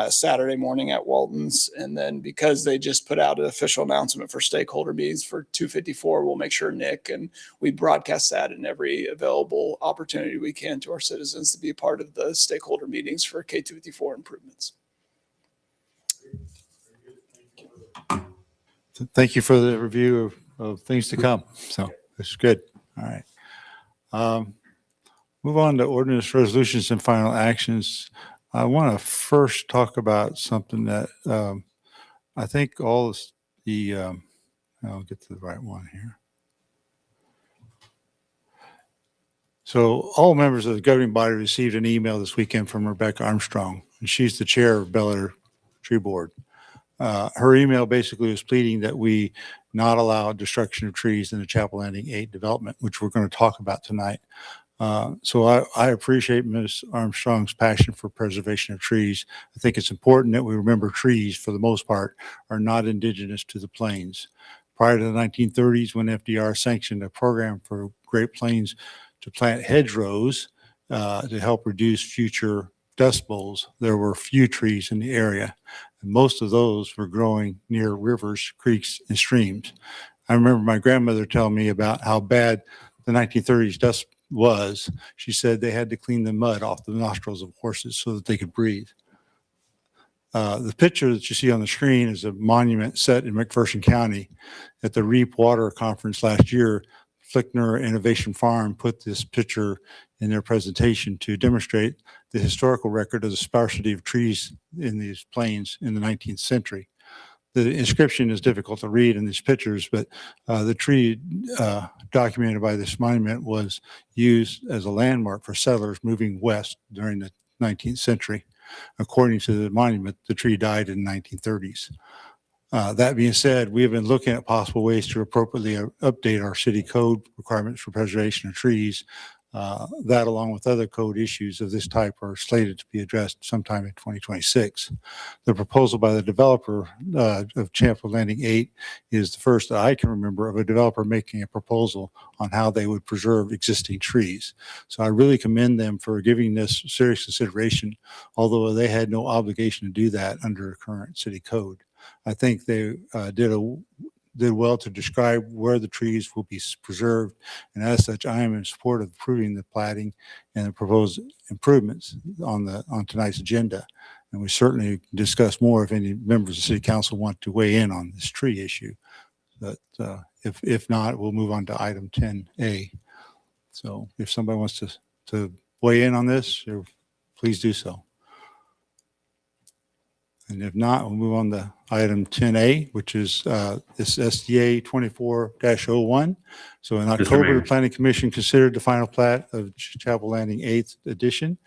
Saturday morning at Walton's. And then because they just put out an official announcement for stakeholder meetings for 254, we'll make sure Nick and we broadcast that in every available opportunity we can to our citizens to be a part of the stakeholder meetings for K254 improvements. Thank you for the review of things to come. So that's good. All right. Move on to ordinance resolutions and final actions. I want to first talk about something that I think all the, I'll get to the right one here. So all members of the governing body received an email this weekend from Rebecca Armstrong, and she's the chair of Bel Aire Tree Board. Her email basically was pleading that we not allow destruction of trees in the Chapel Landing 8 development, which we're going to talk about tonight. So I appreciate Ms. Armstrong's passion for preservation of trees. I think it's important that we remember trees, for the most part, are not indigenous to the plains. Prior to the 1930s, when FDR sanctioned a program for Great Plains to plant hedgerows to help reduce future dust bowls, there were few trees in the area. And most of those were growing near rivers, creeks, and streams. I remember my grandmother telling me about how bad the 1930s dust was. She said they had to clean the mud off the nostrils of horses so that they could breathe. The picture that you see on the screen is a monument set in McPherson County. At the Reap Water Conference last year, Flickner Innovation Farm put this picture in their presentation to demonstrate the historical record of the sparsity of trees in these plains in the 19th century. The inscription is difficult to read in these pictures, but the tree documented by this monument was used as a landmark for settlers moving west during the 19th century. According to the monument, the tree died in the 1930s. That being said, we have been looking at possible ways to appropriately update our city code requirements for preservation of trees. That, along with other code issues of this type, are slated to be addressed sometime in 2026. The proposal by the developer of Chapel Landing 8 is the first that I can remember of a developer making a proposal on how they would preserve existing trees. So I really commend them for giving this serious consideration, although they had no obligation to do that under current city code. I think they did well to describe where the trees will be preserved, and as such, I am in support of approving the plating and the proposed improvements on tonight's agenda. And we certainly discuss more if any members of the city council want to weigh in on this tree issue. But if not, we'll move on to item 10A. So if somebody wants to weigh in on this, please do so. And if not, we'll move on to item 10A, which is this SDA 24-01. So in October, Mayor. the Planning Commission considered the final plat of Chapel Landing 8th edition.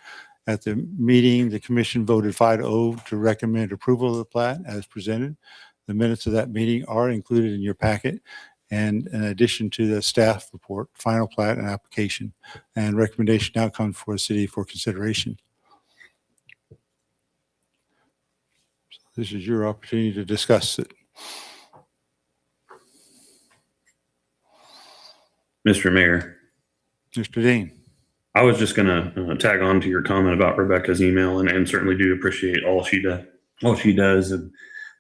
At the meeting, the commission voted 5-0 to recommend approval of the plat as presented. The minutes of that meeting are included in your packet. And in addition to the staff report, final plat and application, and recommendation now comes for the city for consideration. This is your opportunity to discuss it. Mr. Mayor, Mr. Dean. I was just going to tag on to your comment about Rebecca's email, and certainly do appreciate all she does and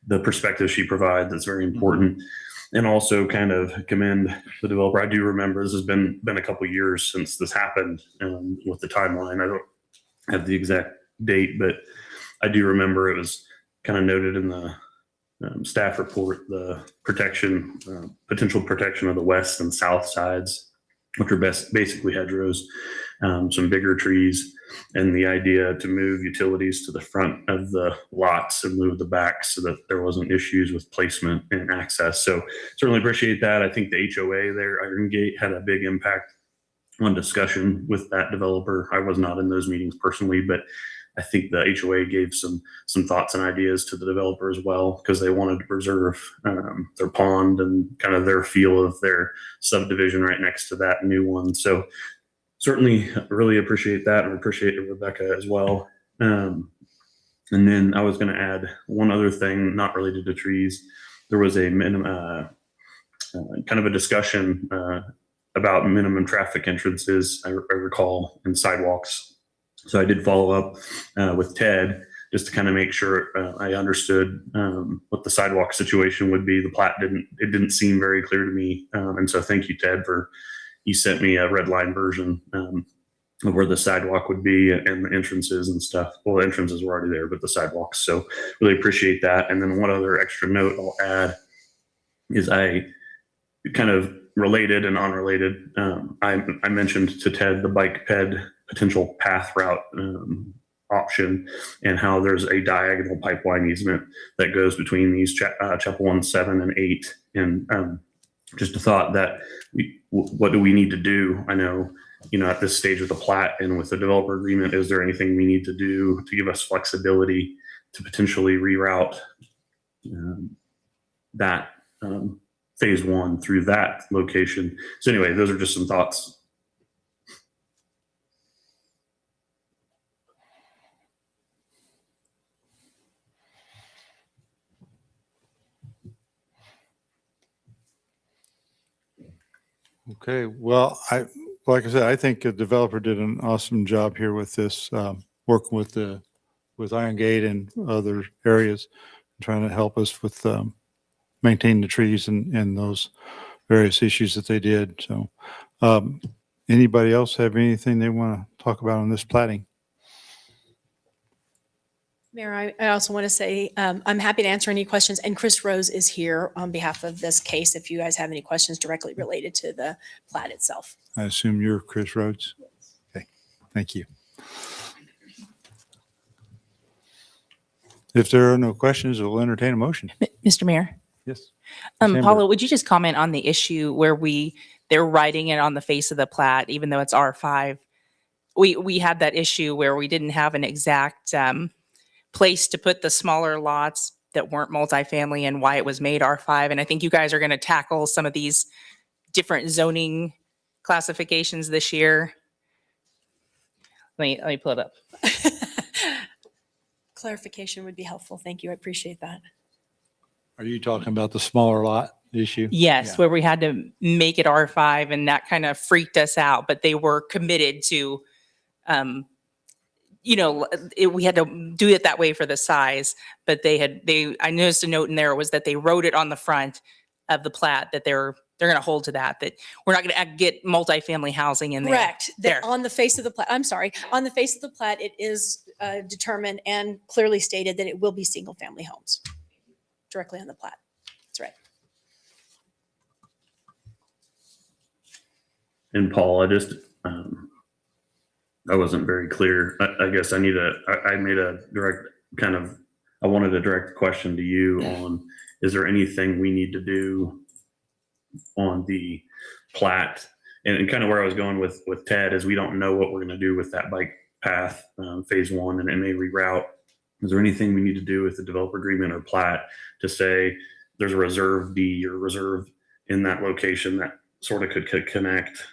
the perspective she provides. That's very important. And also kind of commend the developer. I do remember this has been a couple years since this happened with the timeline. I don't have the exact date, but I do remember it was kind of noted in the staff report, the potential protection of the west and south sides, which are basically hedgerows, some bigger trees, and the idea to move utilities to the front of the lots and move the back so that there wasn't issues with placement and access. So certainly appreciate that. I think the HOA there, Iron Gate, had a big impact on discussion with that developer. I was not in those meetings personally, but I think the HOA gave some thoughts and ideas to the developer as well, because they wanted to preserve their pond and kind of their feel of their subdivision right next to that new one. So certainly really appreciate that, and appreciate Rebecca as well. And then I was going to add one other thing not related to trees. There was a kind of a discussion about minimum traffic entrances, I recall, and sidewalks. So I did follow up with Ted just to kind of make sure I understood what the sidewalk situation would be. The plat didn't seem very clear to me. And so thank you, Ted, you sent me a red line version of where the sidewalk would be and the entrances and stuff. Well, the entrances were already there, but the sidewalks. So really appreciate that. And then one other extra note I'll add is I kind of related and unrelated. I mentioned to Ted the bike ped potential path route option, and how there's a diagonal pipeline easement that goes between these Chapel 1, 7, and 8. And just a thought that what do we need to do? I know, at this stage with the plat and with the developer agreement, is there anything we need to do to give us flexibility to potentially reroute that phase 1 through that location? So anyway, those are just some thoughts. Okay, well, like I said, I think the developer did an awesome job here with this, working with Iron Gate and other areas, trying to help us with maintaining the trees and those various issues that they did. So anybody else have anything they want to talk about on this plating? Mayor, I also want to say I'm happy to answer any questions, and Chris Rose is here on behalf of this case if you guys have any questions directly related to the plat itself. I assume you're Chris Rhodes? Okay, thank you. If there are no questions, we'll entertain a motion. Mr. Mayor, Yes. Ms. Hamburg. Paula, would you just comment on the issue where they're writing it on the face of the plat, even though it's R5? We had that issue where we didn't have an exact place to put the smaller lots that weren't multifamily and why it was made R5. And I think you guys are going to tackle some of these different zoning classifications this year. Let me pull it up. Clarification would be helpful. Thank you. I appreciate that. Are you talking about the smaller lot issue? Yes, Yeah. where we had to make it R5 and that kind of freaked us out, but they were committed to, we had to do it that way for the size, but I noticed a note in there was that they wrote it on the front of the plat that they're going to hold to that we're not going to get multifamily housing in there. Correct. There. On the face of the plat, I'm sorry, on the face of the plat, it is determined and clearly stated that it will be single-family homes directly on the plat. That's right. And Paul, I wasn't very clear. I guess I made a direct I wanted a direct question to you on, is there anything we need to do on the plat? And kind of where I was going with Ted is we don't know what we're going to do with that bike path, phase 1, and it may reroute. Is there anything we need to do with the developer agreement or plat to say there's a reserve D or reserve in that location that sort of could connect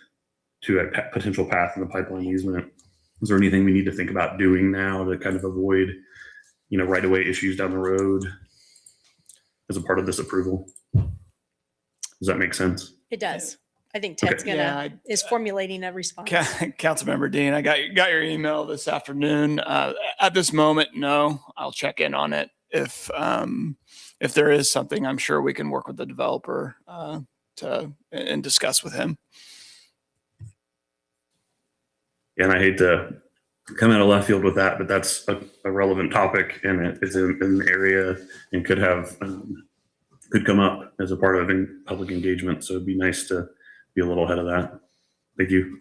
to a potential path in the pipeline easement? Is there anything we need to think about doing now to kind of avoid, right-of-way issues down the road as a part of this approval? Does that make sense? It does. I think Ted's is formulating a response. Councilmember Dean, I got your email this afternoon. At this moment, no, I'll check in on it. If there is something, I'm sure we can work with the developer and discuss with him. And I hate to come out of left field with that, but that's a relevant topic, and it's in the area and could come up as a part of public engagement. So it'd be nice to be a little ahead of that. Thank you.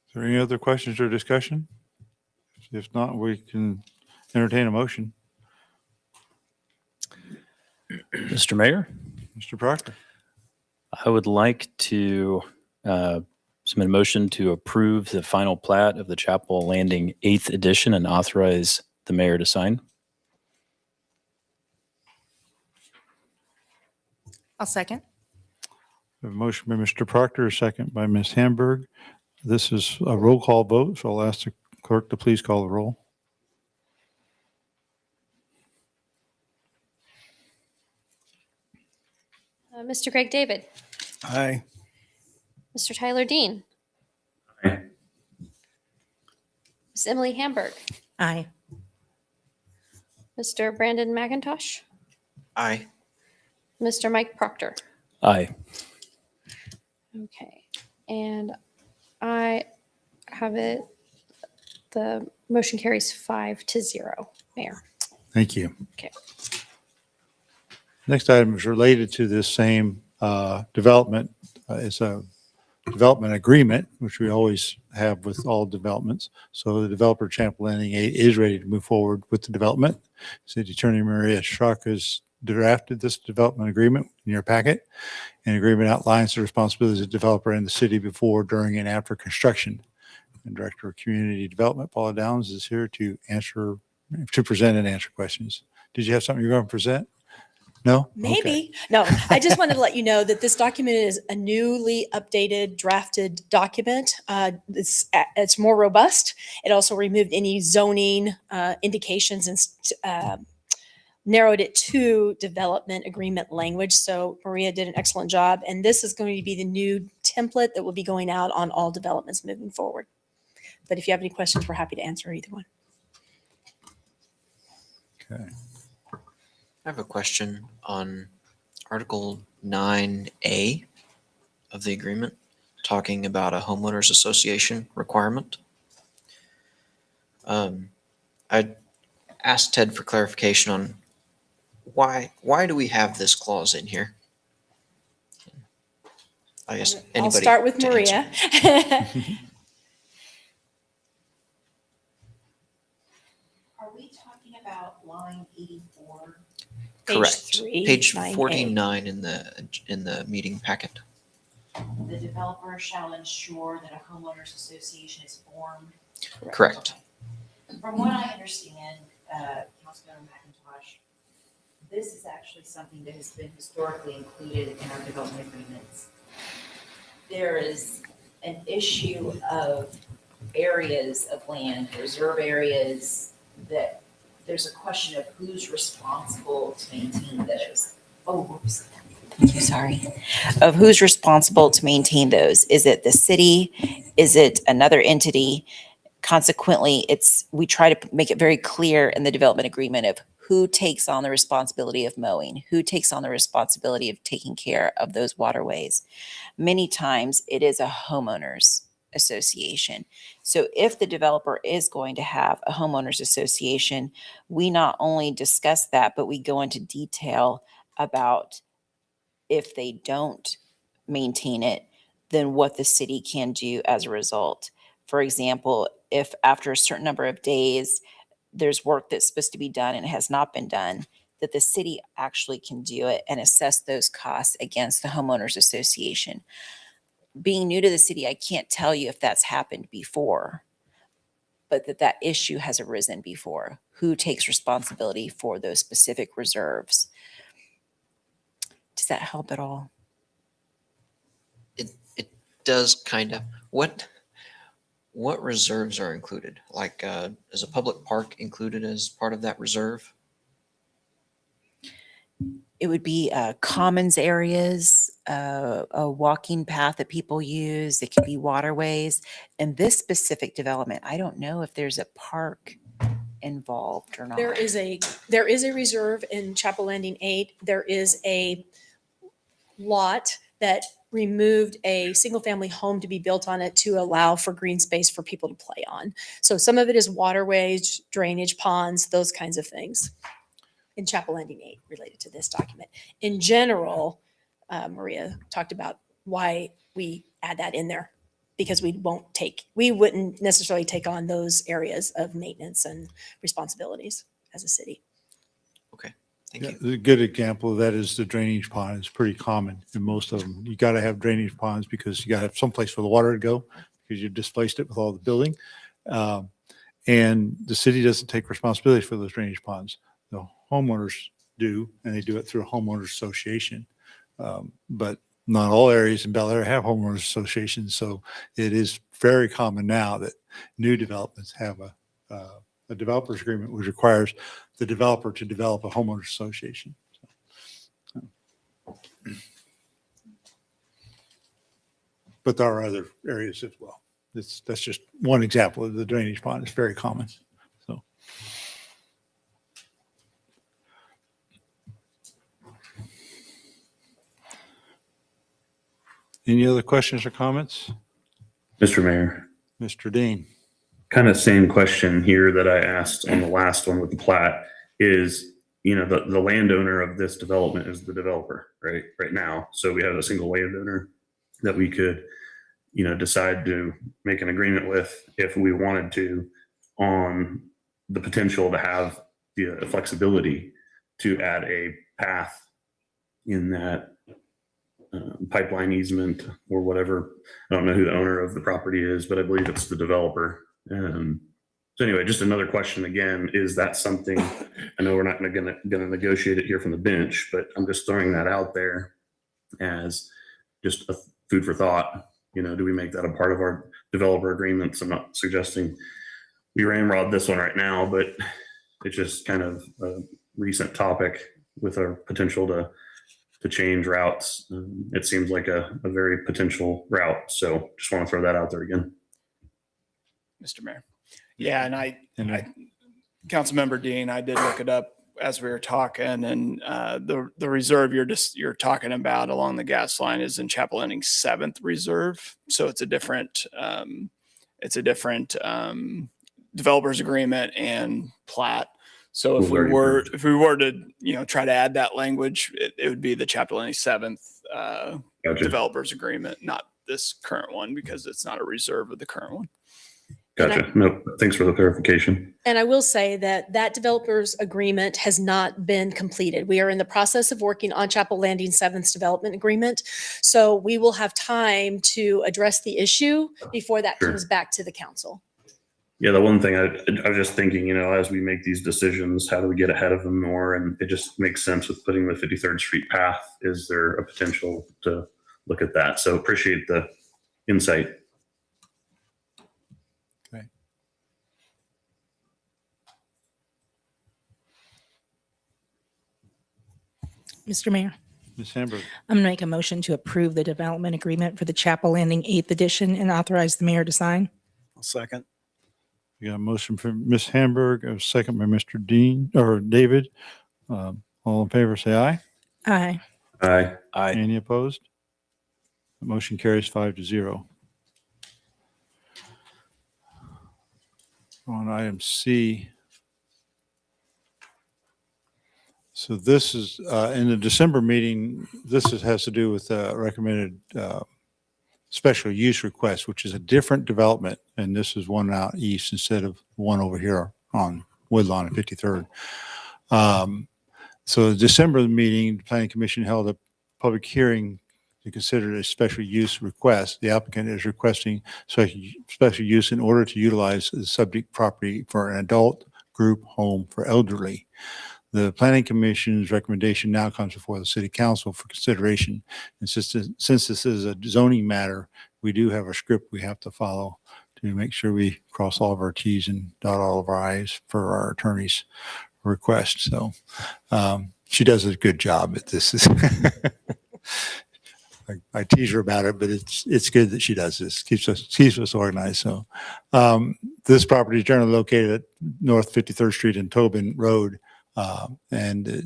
Is there any other questions or discussion? If not, we can entertain a motion. Mr. Mayor, Mr. Proctor. I would like to submit a motion to approve the final plat of the Chapel Landing 8th edition and authorize the mayor to sign. I'll second. A motion by Mr. Proctor, a second by Ms. Hamburg. This is a roll call vote, so I'll ask the clerk to please call the roll. Mr. Greg David, Aye. Mr. Tyler Dean, Aye. Ms. Emily Hamburg, Aye. Mr. Brandon McIntosh, Aye. Mr. Mike Proctor. Aye. Okay, and I have it. The motion carries 5-0, Mayor. Thank you. Okay. Next item is related to this same development. It's a development agreement, which we always have with all developments. So the developer Chapel Landing 8 is ready to move forward with the development. City Attorney Maria Schrock has drafted this development agreement in your packet. An agreement outlines the responsibilities of the developer and the city before, during, and after construction. And Director of Community Development, Paula Downs, is here to present and answer questions. Did you have something you're going to present? No? Maybe. No, I just wanted to let you know that this document is a newly updated, drafted document. It's more robust. It also removed any zoning indications and narrowed it to development agreement language. So Maria did an excellent job. And this is going to be the new template that will be going out on all developments moving forward. But if you have any questions, we're happy to answer either one. Okay. I have a question on Article 9A of the agreement, talking about a homeowners association requirement. I asked Ted for clarification on why do we have this clause in here? I guess I'll anybody. start with to answer. Maria. Are we talking about line 84? Page Correct. 3, Page 9A. 49 in the meeting packet. The developer shall ensure that a homeowners association is formed. Correct. From what I understand, Councilmember McIntosh, this is actually something that has been historically included in our development agreements. There is an issue of areas of land, reserve areas, that there's a question of who's responsible to maintain those. Oh, whoops. Thank you, sorry. Of who's responsible to maintain those. Is it the city? Is it another entity? Consequently, we try to make it very clear in the development agreement of who takes on the responsibility of mowing, who takes on the responsibility of taking care of those waterways. Many times it is a homeowners association. So if the developer is going to have a homeowners association, we not only discuss that, but we go into detail about if they don't maintain it, then what the city can do as a result. For example, if after a certain number of days, there's work that's supposed to be done and it has not been done, that the city actually can do it and assess those costs against the homeowners association. Being new to the city, I can't tell you if that's happened before, but that issue has arisen before. Who takes responsibility for those specific reserves? Does that help at all? It does kind of. What reserves are included? Like, is a public park included as part of that reserve? It would be commons areas, a walking path that people use. It could be waterways. And this specific development, I don't know if there's a park involved or not. There is a reserve in Chapel Landing 8. There is a lot that removed a single family home to be built on it to allow for green space for people to play on. So some of it is waterways, drainage ponds, those kinds of things in Chapel Landing 8 related to this document. In general, Maria talked about why we add that in there, because we wouldn't necessarily take on those areas of maintenance and responsibilities as a city. Thank you. A good example of that is the drainage pond. It's pretty common in most of them. You got to have drainage ponds because you got to have someplace for the water to go because you displaced it with all the building. And the city doesn't take responsibility for those drainage ponds. The homeowners do, and they do it through a homeowners association. But not all areas in Bel Aire have homeowners associations. So it is very common now that new developments have a developer's agreement, which requires the developer to develop a homeowners association. But there are other areas as well. That's just one example of the drainage pond. It's very common. So. Any other questions or comments? Mr. Mayor, Mr. Dean. kind of same question here that I asked on the last one with the plat is, the landowner of this development is the developer, right now. So we have a single landowner that we could, decide to make an agreement with if we wanted to, on the potential to have the flexibility to add a path in that pipeline easement or whatever. I don't know who the owner of the property is, but I believe it's the developer. So anyway, just another question again, is that something, I know we're not going to negotiate it here from the bench, but I'm just throwing that out there as just a food for thought. Do we make that a part of our developer agreements? I'm not suggesting we ramrod this one right now, but it's just kind of a recent topic with our potential to change routes. It seems like a very potential route. So just want to throw that out there again. Mr. Mayor. Yeah, and Councilmember Dean, I did look it up as we were talking, and the reserve you're talking about along the gas line is in Chapel Landing 7th Reserve. So it's a different developer's agreement and plat. So if Who's we already were, approved. if we were to, try to add that language, it would be the Chapter 97th Gotcha. developers agreement, not this current one, because it's not a reserve of the current one. Gotcha. No, thanks for the clarification. And I will say that that developer's agreement has not been completed. We are in the process of working on Chapel Landing 7th development agreement. So we will have time to address the issue before that Sure. comes back to the council. Yeah, the one thing I was just thinking, as we make these decisions, how do we get ahead of them more? And it just makes sense with putting the 53rd Street path. Is there a potential to look at that? So appreciate the insight. Mr. Mayor, Ms. Hamburg. I'm going to make a motion to approve the development agreement for the Chapel Landing 8th edition and authorize the mayor to sign. I'll second. We got a motion from Ms. Hamburg, a second by Mr. Dean or David. All in favor, say aye. Aye. Aye. Aye. Any opposed? The motion carries 5-0. On item C. So this is, in the December meeting, has to do with recommended special use request, which is a different development. And this is one out east instead of one over here on Woodlawn and 53rd. So the December meeting, the Planning Commission held a public hearing to consider a special use request. The applicant is requesting special use in order to utilize the subject property for an adult group home for elderly. The Planning Commission's recommendation now comes before the City Council for consideration. And since this is a zoning matter, we do have a script we have to follow to make sure we cross all of our T's and dot all of our I's for our attorney's request. So she does a good job at this. I tease her about it, but it's good that she does this. Keeps us organized. So this property is generally located at North 53rd Street and Tobin Road.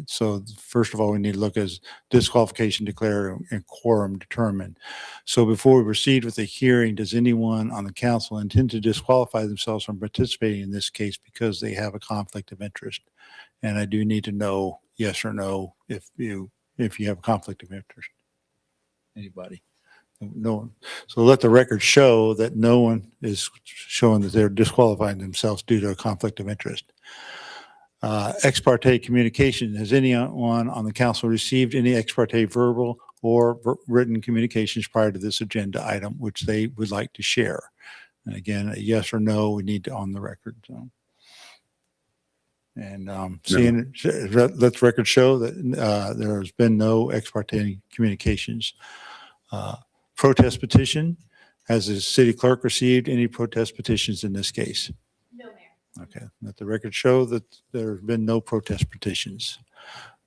So first of all, we need to look as disqualification declared and quorum determined. So before we proceed with the hearing, does anyone on the council intend to disqualify themselves from participating in this case because they have a conflict of interest? And I do need to know yes or no if you have a conflict of interest. Anybody? No one. So let the record show that no one is showing that they're disqualifying themselves due to a conflict of interest. Ex parte communication. Has anyone on the council received any ex parte verbal or written communications prior to this agenda item, which they would like to share? And again, a yes or no, we need to on the record. So. And let the record show that there has been no ex parte communications. Protest petition. Has the city clerk received any protest petitions in this case? No, Mayor. Okay, let the record show that there have been no protest petitions.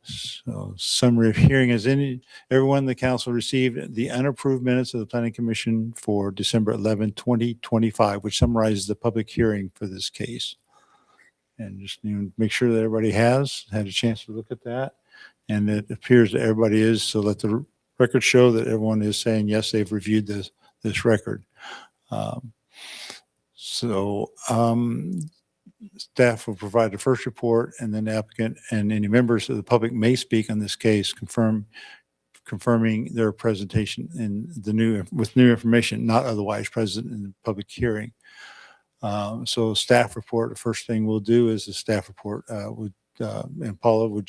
So summary of hearing, has everyone in the council received the unapproved minutes of the Planning Commission for December 11, 2025, which summarizes the public hearing for this case. And just make sure that everybody has had a chance to look at that. And it appears that everybody is, so let the record show that everyone is saying, yes, they've reviewed this record. Staff will provide the first report, and then the applicant and any members of the public may speak on this case, confirming their presentation with new information, not otherwise present in the public hearing. So staff report, the first thing we'll do is the staff report. And Paula,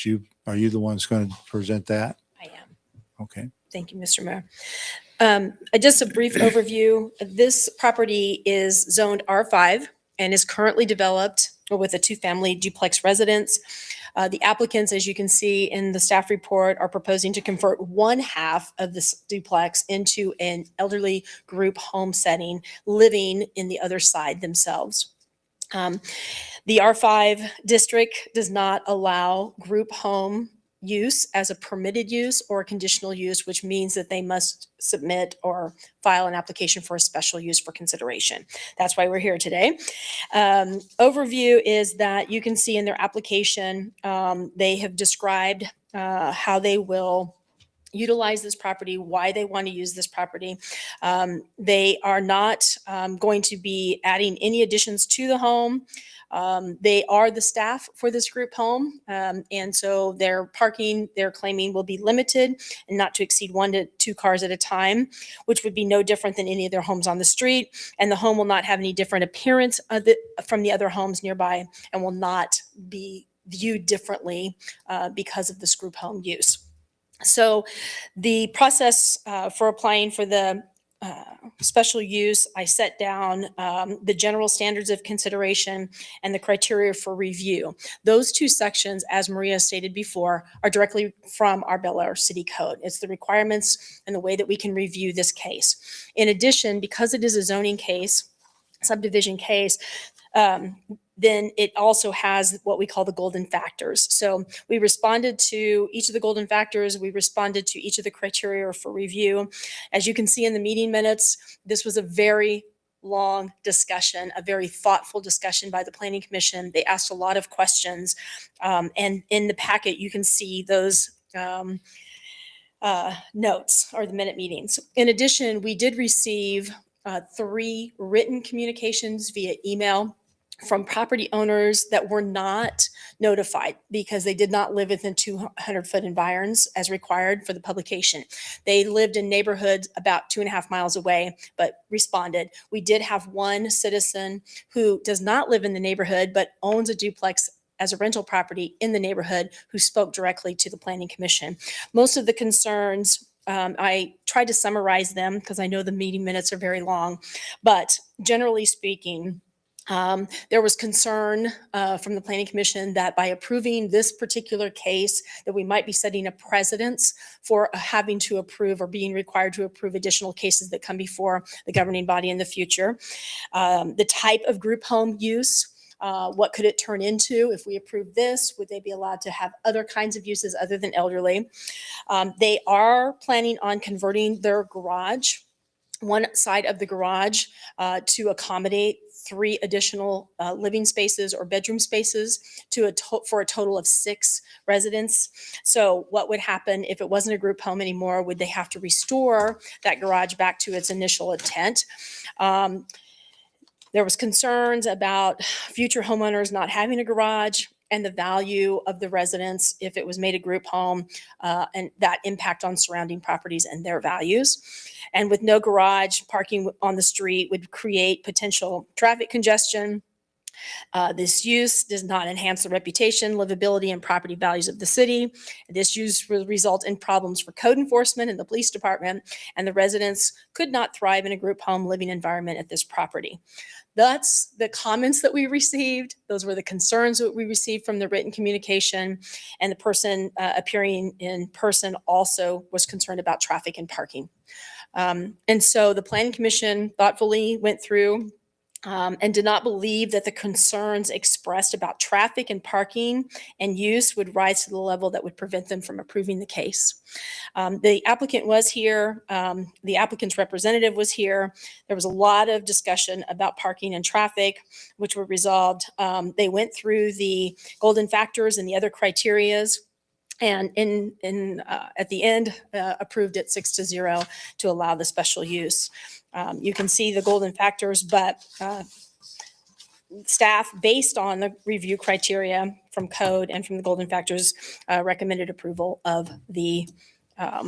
are you the one that's going to present that? I am. Okay. Thank you, Mr. Mayor. Just a brief overview. This property is zoned R5 and is currently developed with a two-family duplex residence. The applicants, as you can see in the staff report, are proposing to convert one half of this duplex into an elderly group home setting, living in the other side themselves. The R5 district does not allow group home use as a permitted use or conditional use, which means that they must submit or file an application for a special use for consideration. That's why we're here today. Overview is that you can see in their application, they have described how they will utilize this property, why they want to use this property. They are not going to be adding any additions to the home. They are the staff for this group home. And so their parking, they're claiming, will be limited and not to exceed 1 to 2 cars at a time, which would be no different than any of their homes on the street. And the home will not have any different appearance from the other homes nearby and will not be viewed differently because of this group home use. So the process for applying for the special use, I set down the general standards of consideration and the criteria for review. Those 2 sections, as Maria stated before, are directly from our Bel Aire City Code. It's the requirements and the way that we can review this case. In addition, because it is a zoning case, subdivision case, then it also has what we call the golden factors. So we responded to each of the golden factors. We responded to each of the criteria for review. As you can see in the meeting minutes, this was a very long discussion, a very thoughtful discussion by the Planning Commission. They asked a lot of questions. And in the packet, you can see those notes or the minute meetings. In addition, we did receive 3 written communications via email from property owners that were not notified because they did not live within 200-foot environs as required for the publication. They lived in neighborhoods about 2.5 miles away, but responded. We did have one citizen who does not live in the neighborhood, but owns a duplex as a rental property in the neighborhood who spoke directly to the Planning Commission. Most of the concerns, I tried to summarize them because I know the meeting minutes are very long, but generally speaking, there was concern from the Planning Commission that by approving this particular case, that we might be setting a precedence for having to approve or being required to approve additional cases that come before the governing body in the future. The type of group home use, what could it turn into if we approve this? Would they be allowed to have other kinds of uses other than elderly? They are planning on converting their garage, one side of the garage, to accommodate 3 additional living spaces or bedroom spaces for a total of 6 residents. So what would happen if it wasn't a group home anymore? Would they have to restore that garage back to its initial intent? There was concerns about future homeowners not having a garage and the value of the residence if it was made a group home, and that impact on surrounding properties and their values. And with no garage, parking on the street would create potential traffic congestion. This use does not enhance the reputation, livability, and property values of the city. This use will result in problems for code enforcement and the police department, and the residents could not thrive in a group home living environment at this property. That's the comments that we received. Those were the concerns that we received from the written communication. And the person appearing in person also was concerned about traffic and parking. And so the Planning Commission thoughtfully went through and did not believe that the concerns expressed about traffic and parking and use would rise to the level that would prevent them from approving the case. The applicant was here. The applicant's representative was here. There was a lot of discussion about parking and traffic, which were resolved. They went through the golden factors and the other criterias, and at the end approved it 6-0 to allow the special use. You can see the golden factors, but staff, based on the review criteria from code and from the golden factors, recommended approval of the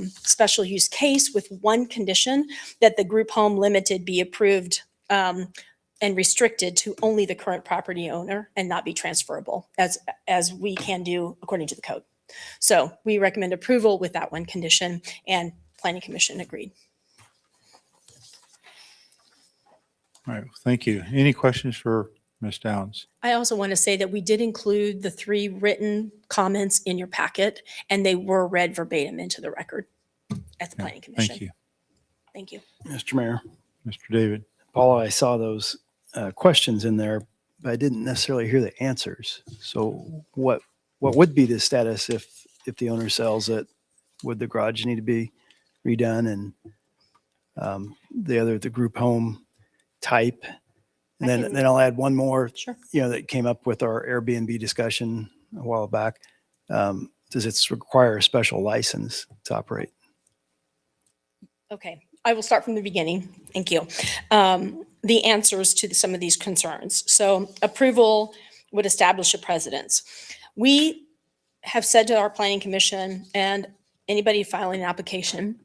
special use case with one condition, that the group home limited be approved and restricted to only the current property owner and not be transferable as we can do according to the code. So we recommend approval with that one condition, and Planning Commission agreed. All right, thank you. Any questions for Ms. Downs? I also want to say that we did include the 3 written comments in your packet, and they were read verbatim into the record at the Planning Commission. Thank you. Thank you. Mr. Mayor, Mr. David? Paula, I saw those questions in there, but I didn't necessarily hear the answers. So what would be the status if the owner sells it? Would the garage need to be redone? And the group home type? And then I'll add one more, Sure. That came up with our Airbnb discussion a while back. Does it require a special license to operate? Okay, I will start from the beginning. Thank you. The answers to some of these concerns. So approval would establish a precedence. We have said to our planning commission and anybody filing an application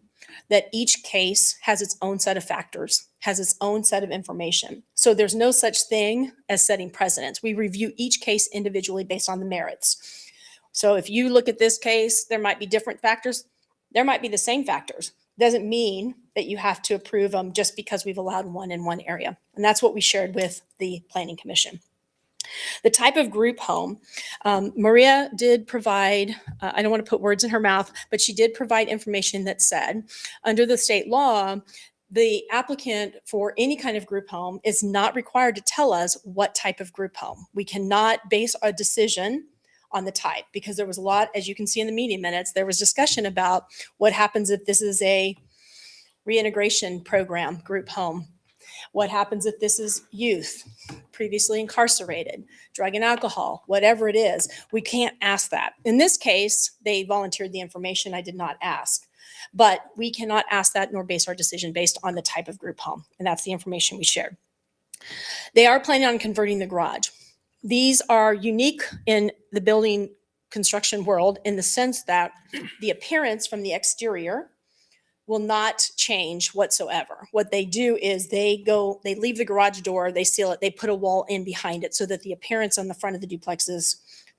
that each case has its own set of factors, has its own set of information. So there's no such thing as setting precedents. We review each case individually based on the merits. So if you look at this case, there might be different factors. There might be the same factors. Doesn't mean that you have to approve them just because we've allowed one in one area. And that's what we shared with the Planning Commission. The type of group home, Maria did provide, I don't want to put words in her mouth, but she did provide information that said, under the state law, the applicant for any kind of group home is not required to tell us what type of group home. We cannot base a decision on the type, because there was a lot, as you can see in the meeting minutes, there was discussion about what happens if this is a reintegration program group home. What happens if this is youth, previously incarcerated, drug and alcohol, whatever it is. We can't ask that. In this case, they volunteered the information. I did not ask. But we cannot ask that nor base our decision based on the type of group home. And that's the information we shared. They are planning on converting the garage. These are unique in the building construction world in the sense that the appearance from the exterior will not change whatsoever. What they do is they leave the garage door, they seal it, they put a wall in behind it so that the appearance on the front of the duplex is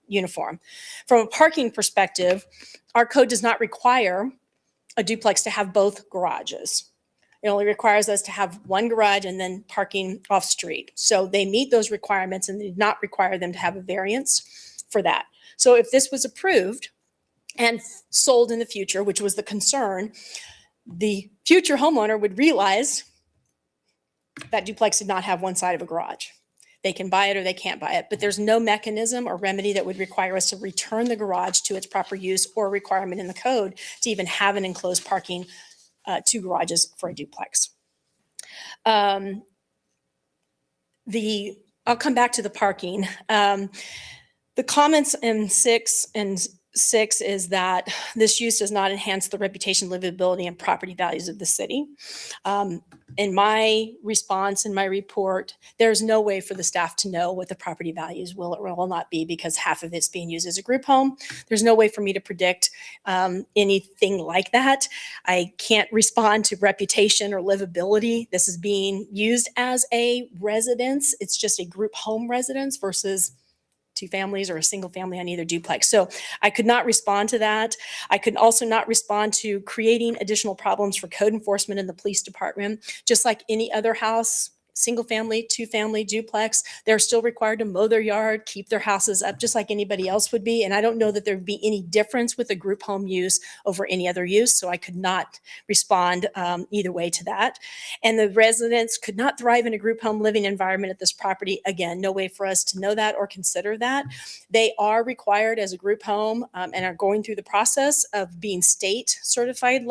uniform. From a parking perspective, our code does not require a duplex to have both garages. It only requires us to have one garage and then parking off street. So they meet those requirements and they did not require them to have a variance for that. So if this was approved and sold in the future, which was the concern, the future homeowner would realize that duplex did not have one side of a garage. They can buy it or they can't buy it, but there's no mechanism or remedy that would require us to return the garage to its proper use or requirement in the code to even have an enclosed parking, 2 garages for a duplex. I'll come back to the parking. The comments in 6 is that this use does not enhance the reputation, livability, and property values of the city. In my response, in my report, there's no way for the staff to know what the property values will or will not be because half of it's being used as a group home. There's no way for me to predict anything like that. I can't respond to reputation or livability. This is being used as a residence. It's just a group home residence versus 2 families or a single family on either duplex. So I could not respond to that. I could also not respond to creating additional problems for code enforcement in the police department. Just like any other house, single family, 2 family, duplex, they're still required to mow their yard, keep their houses up just like anybody else would be. And I don't know that there'd be any difference with a group home use over any other use. So I could not respond either way to that. And the residents could not thrive in a group home living environment at this property. Again, no way for us to know that or consider that. They are required as a group home and are going through the process of being state certified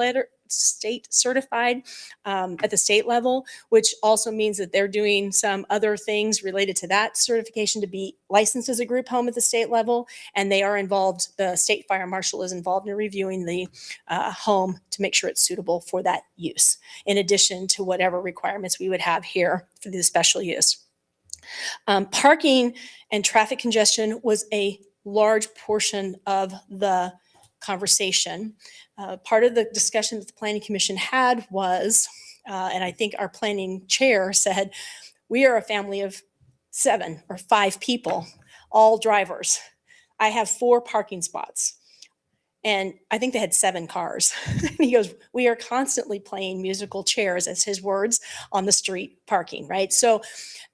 at the state level, which also means that they're doing some other things related to that certification to be licensed as a group home at the state level. And they are involved, the state fire marshal is involved in reviewing the home to make sure it's suitable for that use, in addition to whatever requirements we would have here for the special use. Parking and traffic congestion was a large portion of the conversation. Part of the discussion that the Planning Commission had was, and I think our planning chair said, we are a family of 7 or 5 people, all drivers. I have 4 parking spots. And I think they had 7 cars. And he goes, we are constantly playing musical chairs, as his words, on the street parking, right? So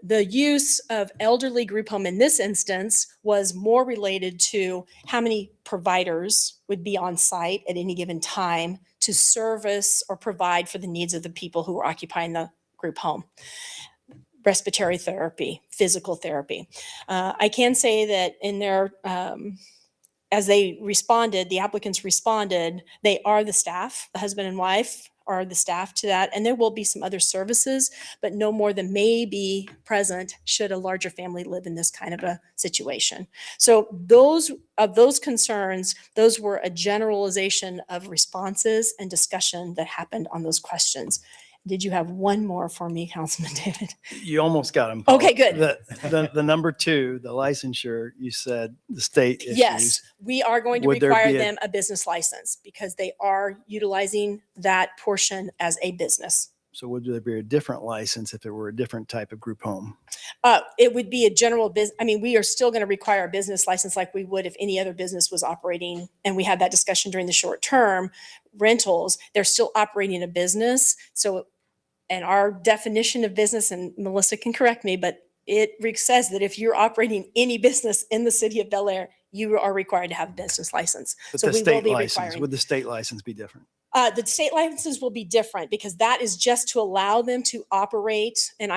the use of elderly group home in this instance was more related to how many providers would be on site at any given time to service or provide for the needs of the people who are occupying the group home. Respiratory therapy, physical therapy. I can say that in their as they responded, the applicants responded, they are the staff, the husband and wife are the staff to that. And there will be some other services, but no more than may be present should a larger family live in this kind of a situation. So those concerns, those were a generalization of responses and discussion that happened on those questions. Did you have one more for me, Councilman David? You almost got them. Okay, good. The number two, the licensure, you said the state issues. Yes, we are going to Would there require be a- them a business license because they are utilizing that portion as a business. So would there be a different license if it were a different type of group home? It would be a general business. I mean, we are still going to require a business license like we would if any other business was operating. And we had that discussion during the short term rentals. They're still operating a business. So, and our definition of business, and Melissa can correct me, but it says that if you're operating any business in the city of Bel Aire, you are required to have a business license. But So the we will state be license, requiring. would the state license be different? The state licenses will be different because that is just to allow them to operate, and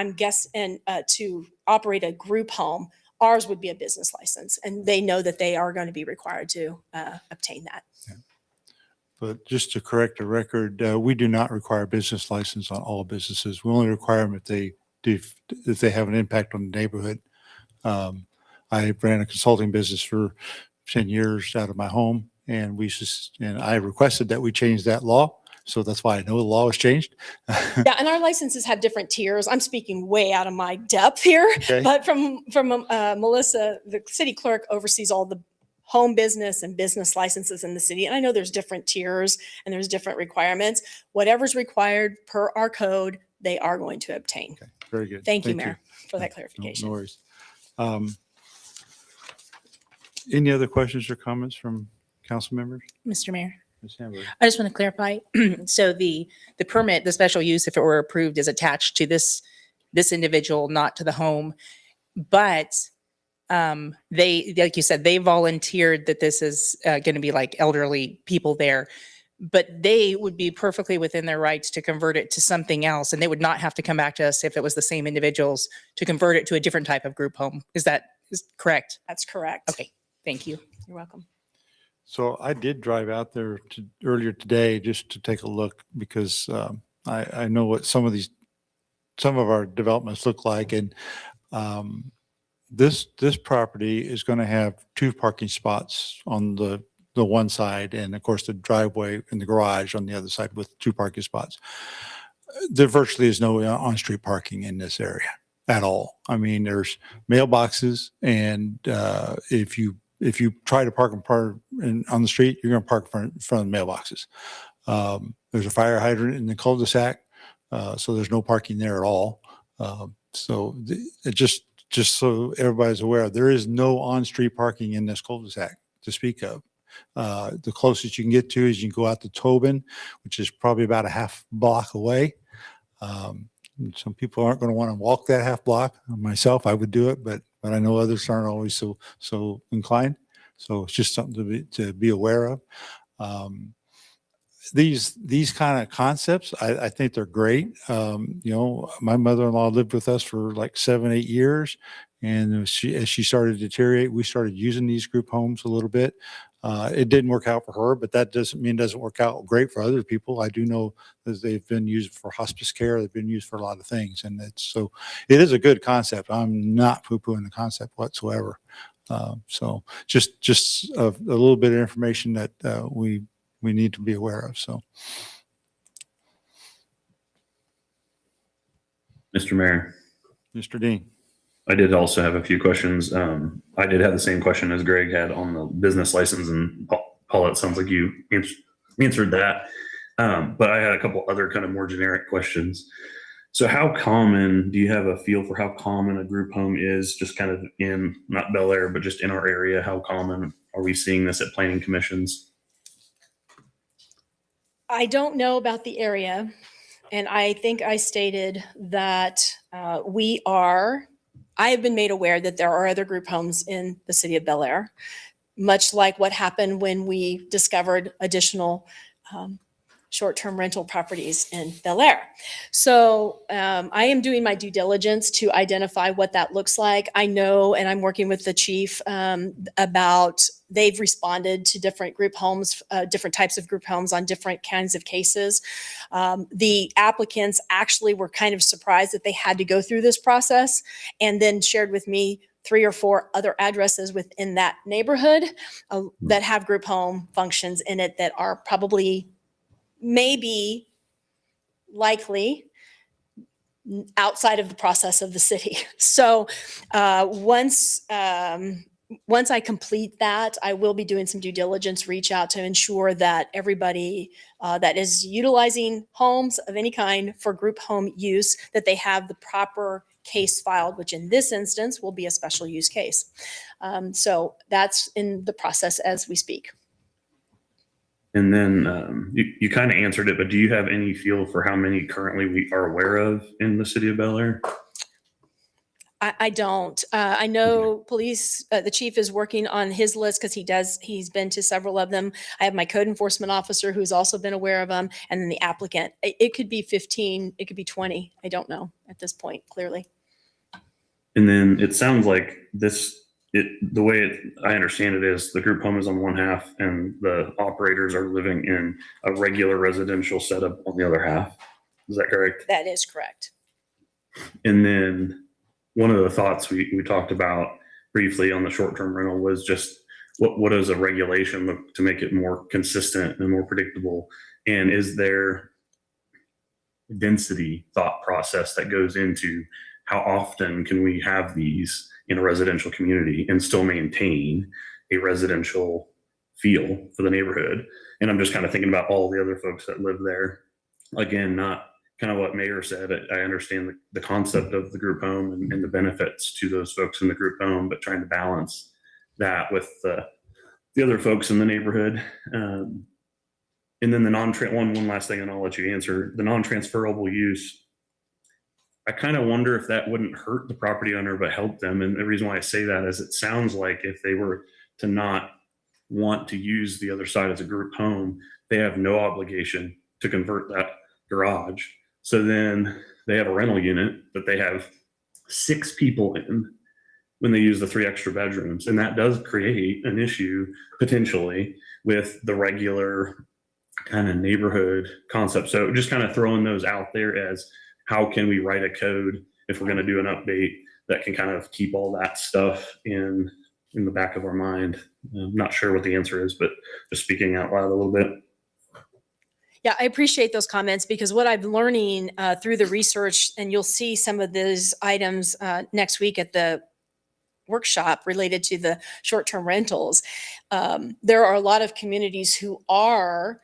to operate a group home. Ours would be a business license, and they know that they are going to be required to obtain that. But just to correct the record, we do not require a business license on all businesses. We only require them if they have an impact on the neighborhood. I ran a consulting business for 10 years out of my home, and I requested that we change that law. So that's why I know the law has changed. Yeah, and our licenses have different tiers. I'm speaking way out of my depth here, Okay. but from Melissa, the city clerk oversees all the home business and business licenses in the city. And I know there's different tiers and there's different requirements. Whatever's required per our code, they are going to obtain. Okay, very good. Thank you, Mayor, for that No clarification. worries. Any other questions or comments from council members? Mr. Mayor, Ms. Hamburg? I just want to clarify. So the permit, the special use, if it were approved, is attached to this individual, not to the home. But they, like you said, they volunteered that this is going to be like elderly people there, but they would be perfectly within their rights to convert it to something else. And they would not have to come back to us if it was the same individuals to convert it to a different type of group home. Is correct? That's correct. Okay, thank you. You're welcome. So I did drive out there earlier today just to take a look because I know what some of our developments look like, and this property is going to have 2 parking spots on the one side, and of course the driveway and the garage on the other side with 2 parking spots. There virtually is no on-street parking in this area at all. I mean, there's mailboxes, and if you try to park on the street, you're going to park in front of the mailboxes. There's a fire hydrant in the cul-de-sac, so there's no parking there at all. Just so everybody's aware, there is no on-street parking in this cul-de-sac to speak of. The closest you can get to is you can go out to Tobin, which is probably about a half block away. Some people aren't going to want to walk that half block. Myself, I would do it, but I know others aren't always so inclined. So it's just something to be aware of. These kind of concepts, I think they're great. My mother-in-law lived with us for like 7-8 years. And as she started to deteriorate, we started using these group homes a little bit. It didn't work out for her, but that doesn't mean it doesn't work out great for other people. I do know that they've been used for hospice care. They've been used for a lot of things. And it is a good concept. I'm not poo-pooing the concept whatsoever. So just a little bit of information that we need to be aware of. So, Mr. Mayor, Mr. Dean. I did also have a few questions. I did have the same question as Greg had on the business license, and Paul, it sounds like you answered that. But I had a couple other kind of more generic questions. So how common, do you have a feel for how common a group home is just kind of in, not Bel Aire, but just in our area? How common are we seeing this at planning commissions? I don't know about the area, and I think I stated that I have been made aware that there are other group homes in the city of Bel Aire, much like what happened when we discovered additional short-term rental properties in Bel Aire. So I am doing my due diligence to identify what that looks like. I know, and I'm working with the chief about, they've responded to different group homes, different types of group homes on different kinds of cases. The applicants actually were kind of surprised that they had to go through this process, and then shared with me 3 or 4 other addresses within that neighborhood that have group home functions in it that are probably, maybe, likely outside of the process of the city. So once I complete that, I will be doing some due diligence, reach out to ensure that everybody that is utilizing homes of any kind for group home use, that they have the proper case filed, which in this instance will be a special use case. So that's in the process as we speak. And then you kind of answered it, but do you have any feel for how many currently we are aware of in the city of Bel Aire? I don't. I know police, the chief is working on his list because he's been to several of them. I have my code enforcement officer who's also been aware of them, and then the applicant. It could be 15, it could be 20. I don't know at this point, clearly. And then it sounds like the way I understand it is the group home is on one half and the operators are living in a regular residential setup on the other half. Is that correct? That is correct. And then one of the thoughts we talked about briefly on the short-term rental was just what does a regulation look to make it more consistent and more predictable? And is there density thought process that goes into how often can we have these in a residential community and still maintain a residential feel for the neighborhood? And I'm just kind of thinking about all the other folks that live there. Again, not kind of what Mayor said. I understand the concept of the group home and the benefits to those folks in the group home, but trying to balance that with the other folks in the neighborhood. And then the one last thing, and I'll let you answer, the non-transferable use. I kind of wonder if that wouldn't hurt the property owner, but help them. And the reason why I say that is it sounds like if they were to not want to use the other side as a group home, they have no obligation to convert that garage. So then they have a rental unit that they have 6 people in when they use the 3 extra bedrooms. And that does create an issue potentially with the regular kind of neighborhood concept. So just kind of throwing those out there as how can we write a code if we're going to do an update that can kind of keep all that stuff in the back of our mind. I'm not sure what the answer is, but just speaking out loud a little bit. Yeah, I appreciate those comments because what I'm learning through the research, and you'll see some of these items next week at the workshop related to the short-term rentals. There are a lot of communities who are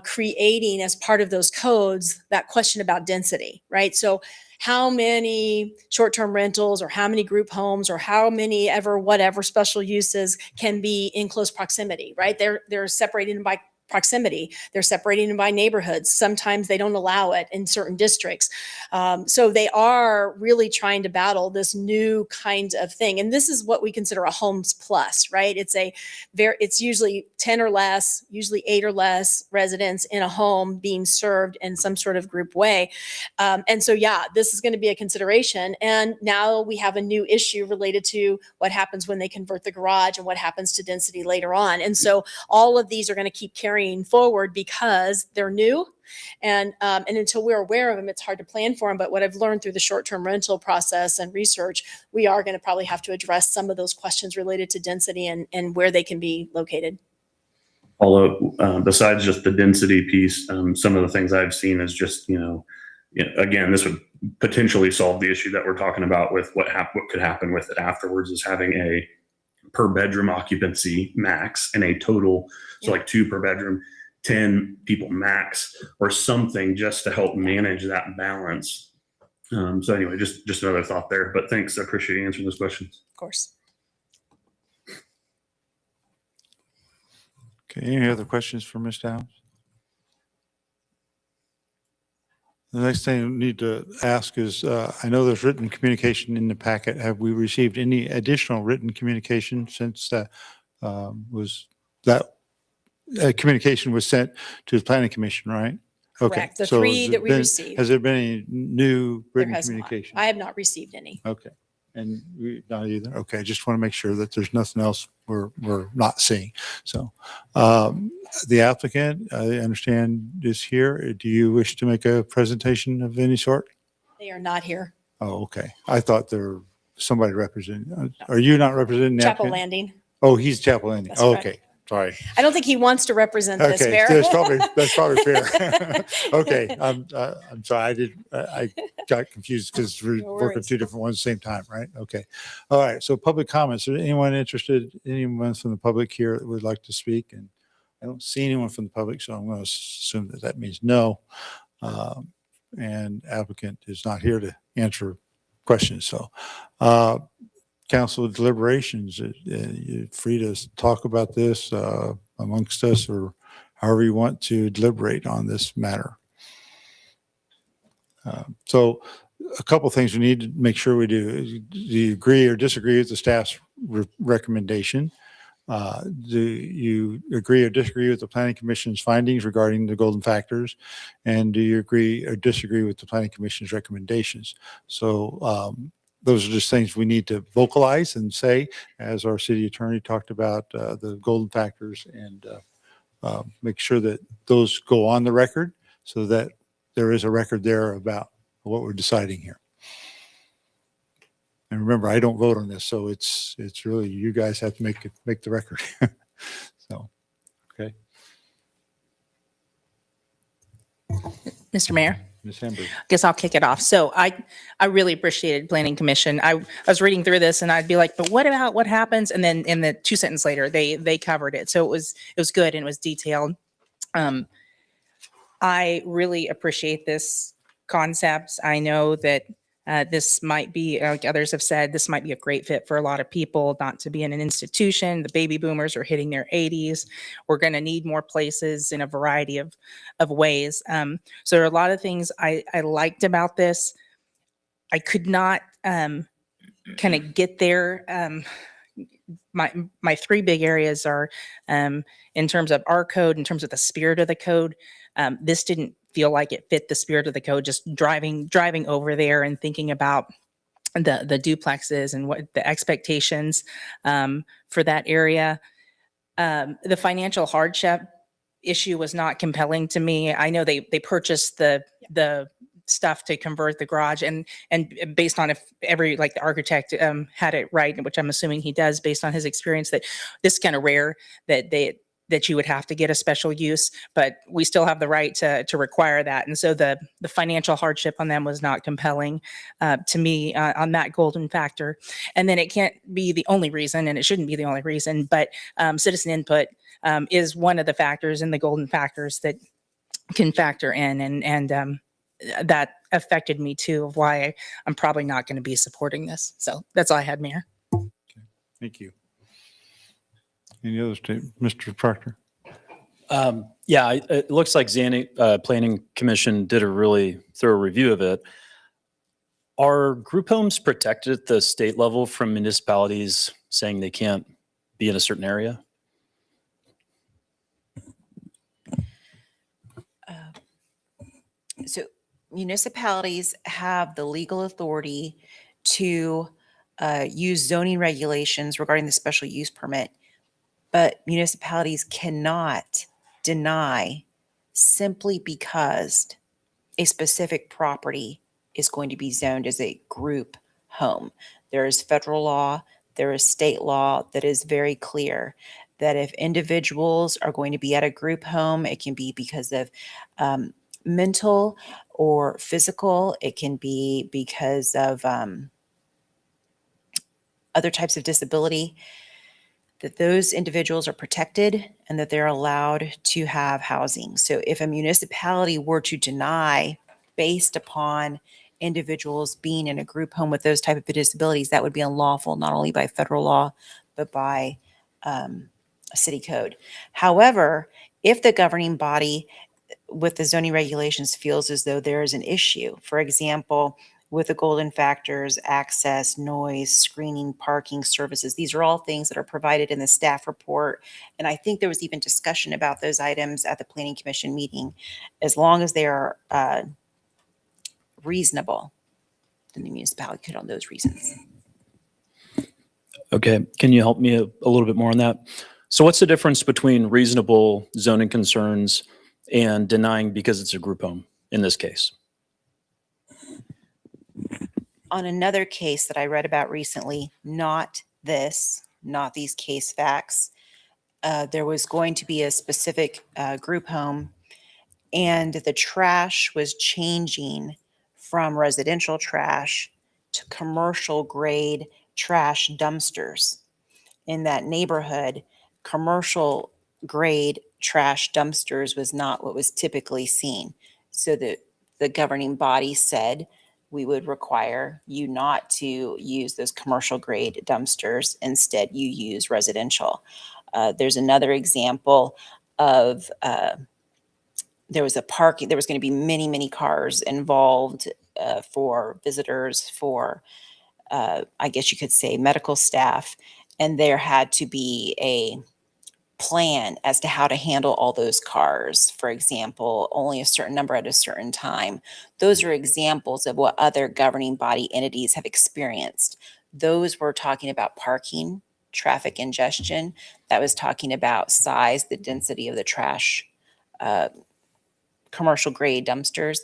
creating as part of those codes that question about density, right? So how many short-term rentals or how many group homes or how many ever whatever special uses can be in close proximity, right? They're separated by proximity. They're separating them by neighborhoods. Sometimes they don't allow it in certain districts. So they are really trying to battle this new kind of thing. And this is what we consider a homes plus, right? It's usually 10 or less, usually 8 or less residents in a home being served in some sort of group way. And so, yeah, this is going to be a consideration. And now we have a new issue related to what happens when they convert the garage and what happens to density later on. And so all of these are going to keep carrying forward because they're new. And until we're aware of them, it's hard to plan for them. But what I've learned through the short-term rental process and research, we are going to probably have to address some of those questions related to density and where they can be located. Although besides just the density piece, some of the things I've seen is just, again, this would potentially solve the issue that we're talking about with what could happen with it afterwards is having a per bedroom occupancy max and a total, so like 2 per bedroom, 10 people max or something just to help manage that balance. So anyway, just another thought there, but thanks. I appreciate you answering those questions. Of course. Okay, any other questions for Ms. Downs? The next thing I need to ask is, I know there's written communication in the packet. Have we received any additional written communication since that was that communication was sent to the planning commission, right? Okay. Correct. The So three has that it we been- received. Has there been any new There written has not. communication? I have not received any. Okay. And we not either. Okay. Just want to make sure that there's nothing else we're not seeing. So, the applicant, I understand, is here. Do you wish to make a presentation of any sort? They are not here. Oh, okay. I thought there were somebody representing. Are you not representing the Chapel applicant? Landing. Oh, he's Chapel Landing. That's correct. Okay. Sorry. I don't think he wants to represent this, Okay. Mayor. That's probably fair. Okay. I'm sorry. I got confused because we're No working worries. two different ones at the same time, right? Okay. All right. So public comments. Is anyone interested, anyone from the public here that would like to speak? And I don't see anyone from the public, so I'm going to assume that that means no. And applicant is not here to answer questions. So, council deliberations, you're free to talk about this amongst us or however you want to deliberate on this matter. So a couple things we need to make sure we do. Do you agree or disagree with the staff's recommendation? Do you agree or disagree with the planning commission's findings regarding the golden factors? And do you agree or disagree with the planning commission's recommendations? So those are just things we need to vocalize and say, as our city attorney talked about the golden factors, and make sure that those go on the record so that there is a record there about what we're deciding here. And remember, I don't vote on this, so it's really, you guys have to make the record. So, okay. Mr. Mayor, Ms. Hamburg. I guess I'll kick it off. So I really appreciated Planning Commission. I was reading through this and I'd be like, but what about what happens? And then in the 2 sentences later, they covered it. So it was good and it was detailed. I really appreciate this concept. I know that this might be, like others have said, this might be a great fit for a lot of people, not to be in an institution. The baby boomers are hitting their 80s. We're going to need more places in a variety of ways. So there are a lot of things I liked about this. I could not kind of get there. My three big areas are in terms of our code, in terms of the spirit of the code. This didn't feel like it fit the spirit of the code, just driving over there and thinking about the duplexes and what the expectations for that area. The financial hardship issue was not compelling to me. I know they purchased the stuff to convert the garage, and based on if every, like the architect had it right, which I'm assuming he does based on his experience, that this is kind of rare that you would have to get a special use, but we still have the right to require that. And so the financial hardship on them was not compelling to me on that golden factor. And then it can't be the only reason, and it shouldn't be the only reason, but citizen input is one of the factors in the golden factors that can factor in, and that affected me too, of why I'm probably not going to be supporting this. So that's all I had, Mayor. Thank you. Any others, Mr. Proctor? Yeah, it looks like Planning Commission did a really thorough review of it. Are group homes protected at the state level from municipalities saying they can't be in a certain area? So municipalities have the legal authority to use zoning regulations regarding the special use permit, but municipalities cannot deny simply because a specific property is going to be zoned as a group home. There is federal law, there is state law that is very clear that if individuals are going to be at a group home, it can be because of mental or physical, it can be because of other types of disability, that those individuals are protected and that they're allowed to have housing. So if a municipality were to deny based upon individuals being in a group home with those type of disabilities, that would be unlawful, not only by federal law, but by a city code. However, if the governing body with the zoning regulations feels as though there is an issue, for example, with the golden factors, access, noise, screening, parking, services. These are all things that are provided in the staff report. And I think there was even discussion about those items at the Planning Commission meeting. As long as they are reasonable, then the municipality could on those reasons. Okay, can you help me a little bit more on that? So what's the difference between reasonable zoning concerns and denying because it's a group home in this case? On another case that I read about recently, not these case facts, there was going to be a specific group home, and the trash was changing from residential trash to commercial grade trash dumpsters. In that neighborhood, commercial grade trash dumpsters was not what was typically seen. So the governing body said, we would require you not to use those commercial grade dumpsters. Instead, you use residential. There's another example of there was going to be many, many cars involved for visitors, for I guess you could say medical staff, and there had to be a plan as to how to handle all those cars. For example, only a certain number at a certain time. Those are examples of what other governing body entities have experienced. Those were talking about parking, traffic ingestion. That was talking about size, the density of the trash, commercial grade dumpsters.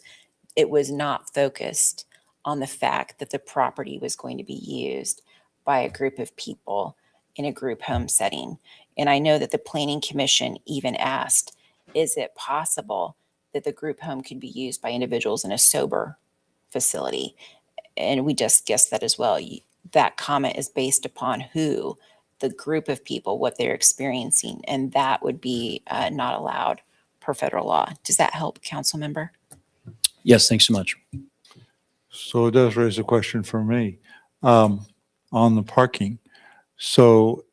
It was not focused on the fact that the property was going to be used by a group of people in a group home setting. And I know that the Planning Commission even asked, is it possible that the group home could be used by individuals in a sober facility? And we just guessed that as well. That comment is based upon who, the group of people, what they're experiencing, and that would be not allowed per federal law. Does that help, council member? Yes, thanks so much. So it does raise a question for me on the parking. So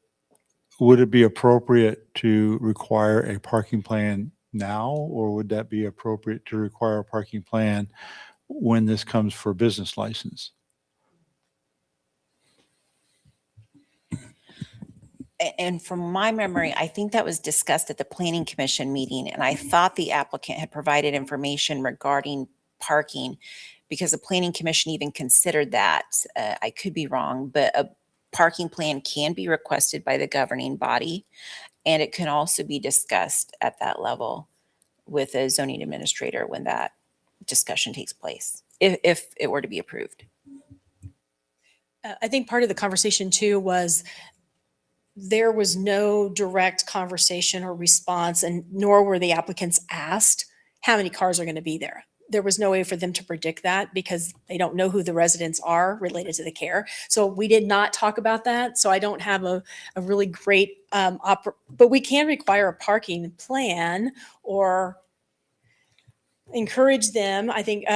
would it be appropriate to require a parking plan now, or would that be appropriate to require a parking plan when this comes for business license? And from my memory, I think that was discussed at the Planning Commission meeting, and I thought the applicant had provided information regarding parking because the Planning Commission even considered that. I could be wrong, but a parking plan can be requested by the governing body, and it can also be discussed at that level with a zoning administrator when that discussion takes place, if it were to be approved. I think part of the conversation too was there was no direct conversation or response, and nor were the applicants asked how many cars are going to be there. There was no way for them to predict that because they don't know who the residents are related to the care. So we did not talk about that. So I don't have a really great, but we can require a parking plan or encourage them. I think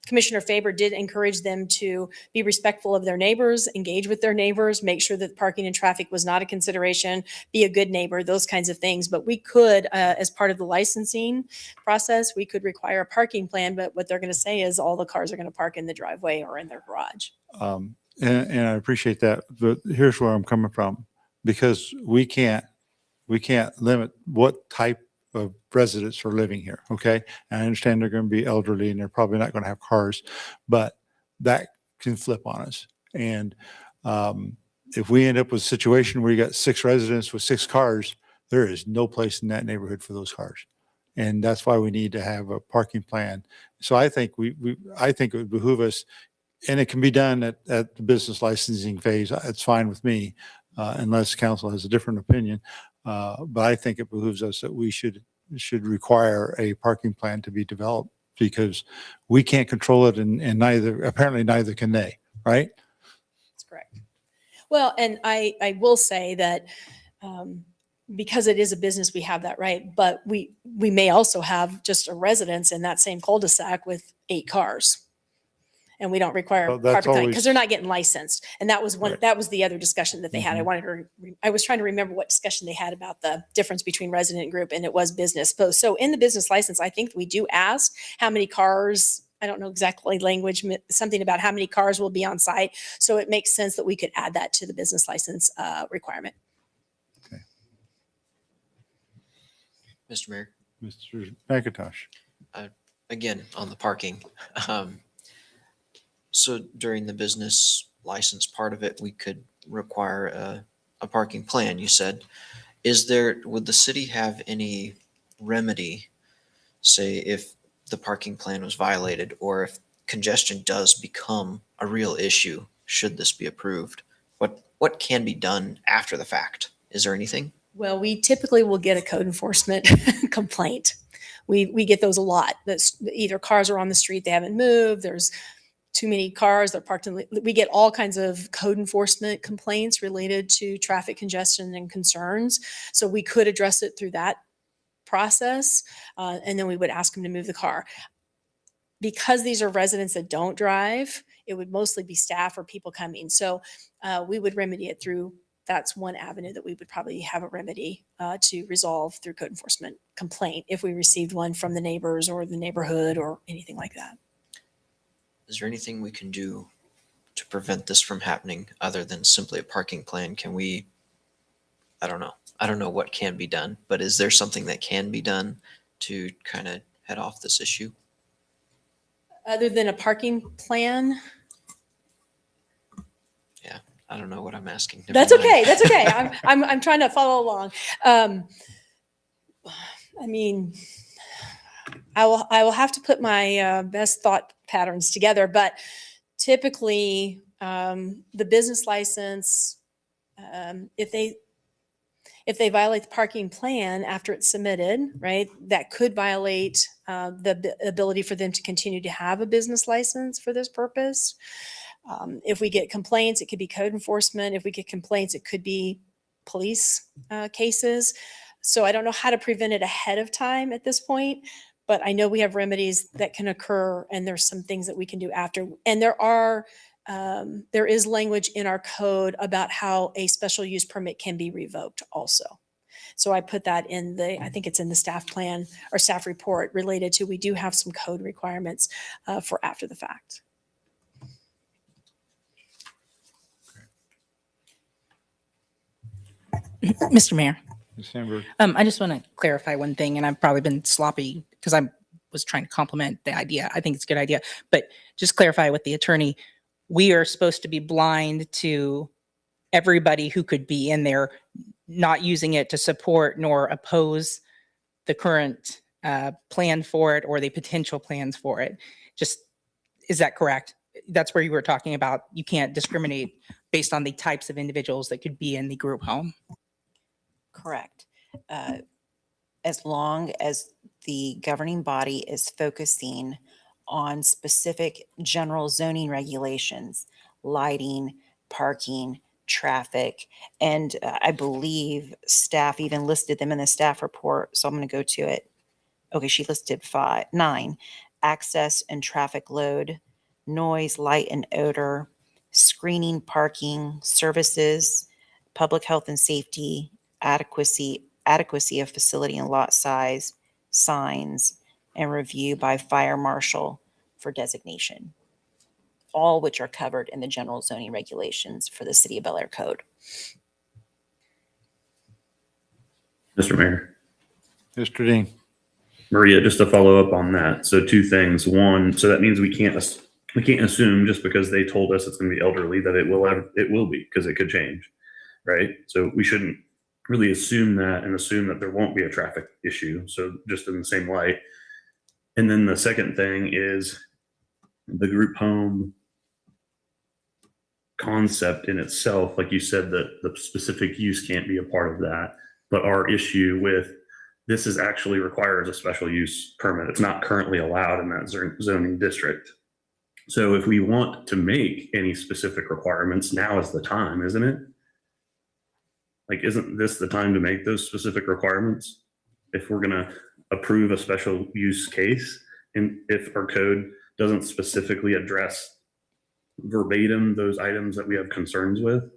Commissioner Faber did encourage them to be respectful of their neighbors, engage with their neighbors, make sure that parking and traffic was not a consideration, be a good neighbor, those kinds of things. But we could, as part of the licensing process, we could require a parking plan, but what they're going to say is all the cars are going to park in the driveway or in their garage. And I appreciate that, but here's where I'm coming from, because we can't limit what type of residents are living here. Okay. And I understand they're going to be elderly and they're probably not going to have cars, but that can flip on us. And if we end up with a situation where you got 6 residents with 6 cars, there is no place in that neighborhood for those cars. And that's why we need to have a parking plan. So I think I think it would behoove us, and it can be done at the business licensing phase. It's fine with me, unless council has a different opinion. But I think it behooves us that we should require a parking plan to be developed, because we can't control it, and apparently neither can they, right? That's correct. Well, and I will say that because it is a business, we have that right, but we may also have just a residence in that same cul-de-sac with 8 cars. And we don't require Well, that's parking always- because they're not getting licensed. And that was one, Right. that was the other discussion that they had. Mhm. I was trying to remember what discussion they had about the difference between resident and group, and it was business. So in the business license, I think we do ask how many cars I don't know exactly language, something about how many cars will be on site. So it makes sense that we could add that to the business license requirement. Mr. Mayor, Mr. McIntosh. again, on the parking. Um, So during the business license part of it, we could require a parking plan, you said. Would the city have any remedy, say if the parking plan was violated or if congestion does become a real issue, should this be approved? What can be done after the fact? Is there anything? Well, we typically will get a code enforcement complaint. We get those a lot. That's either cars are on the street, they haven't moved, there's too many cars, they're parked in, we get all kinds of code enforcement complaints related to traffic congestion and concerns. So we could address it through that process. And then we would ask them to move the car. Because these are residents that don't drive, it would mostly be staff or people coming. So we would remedy it through, that's one avenue that we would probably have a remedy to resolve through code enforcement complaint if we received one from the neighbors or the neighborhood or anything like that. Is there anything we can do to prevent this from happening other than simply a parking plan? Can we, I don't know. I don't know what can be done, but is there something that can be done to kind of head off this issue? Other than a parking plan? I don't know what I'm asking. Never That's mind. okay. That's okay. I'm trying to follow along. I mean, I will have to put my best thought patterns together, but typically the business license, if they violate the parking plan after it's submitted, right, that could violate the ability for them to continue to have a business license for this purpose. If we get complaints, it could be code enforcement. If we get complaints, it could be police cases. So I don't know how to prevent it ahead of time at this point, but I know we have remedies that can occur and there's some things that we can do after. And there is language in our code about how a special use permit can be revoked also. So I put that in I think it's in the staff plan or staff report related to, we do have some code requirements for after the fact. Mr. Mayor, Ms. Hamburg. I just want to clarify one thing, and I've probably been sloppy because I was trying to compliment the idea. I think it's a good idea, but just clarify with the attorney, we are supposed to be blind to everybody who could be in there, not using it to support nor oppose the current plan for it or the potential plans for it. Just, is that correct? That's where you were talking about you can't discriminate based on the types of individuals that could be in the group home. Correct. As long as the governing body is focusing on specific general zoning regulations, lighting, parking, traffic, and I believe staff even listed them in the staff report. So I'm going to go to it. Okay, she listed 9: access and traffic load, noise, light, and odor, screening, parking, services, public health and safety, adequacy of facility and lot size, signs, and review by fire marshal for designation, all which are covered in the general zoning regulations for the City of Bel Aire Code. Mr. Mayor. Mr. Dean. Maria, just to follow up on that. So two things. One, so that means we can't assume just because they told us it's going to be elderly that it will be, because it could change, right? So we shouldn't really assume that and assume that there won't be a traffic issue. So just in the same light. And then the second thing is the group home concept in itself. Like you said, that the specific use can't be a part of that, but our issue with this is actually requires a special use permit. It's not currently allowed in that zoning district. So if we want to make any specific requirements, now is the time, isn't it? Like, isn't this the time to make those specific requirements? If we're going to approve a special use case, and if our code doesn't specifically address verbatim those items that we have concerns with?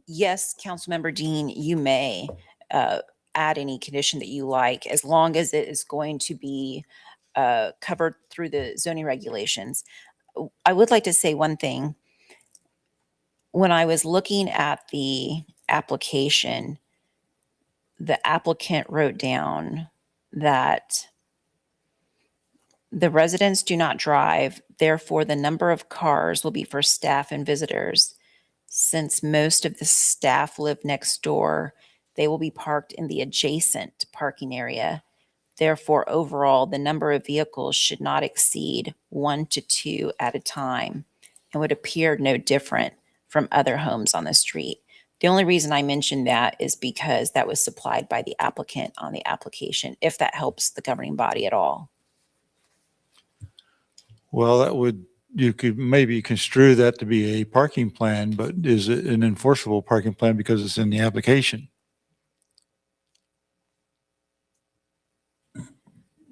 Yes, Councilmember Dean, you may add any condition that you like, as long as it is going to be covered through the zoning regulations. I would like to say one thing. When I was looking at the application, the applicant wrote down that the residents do not drive, therefore the number of cars will be for staff and visitors. Since most of the staff live next door, they will be parked in the adjacent parking area. Therefore, overall, the number of vehicles should not exceed 1 to 2 at a time and would appear no different from other homes on the street. The only reason I mentioned that is because that was supplied by the applicant on the application, if that helps the governing body at all. Well, that would, you could maybe construe that to be a parking plan, but is it an enforceable parking plan because it's in the application?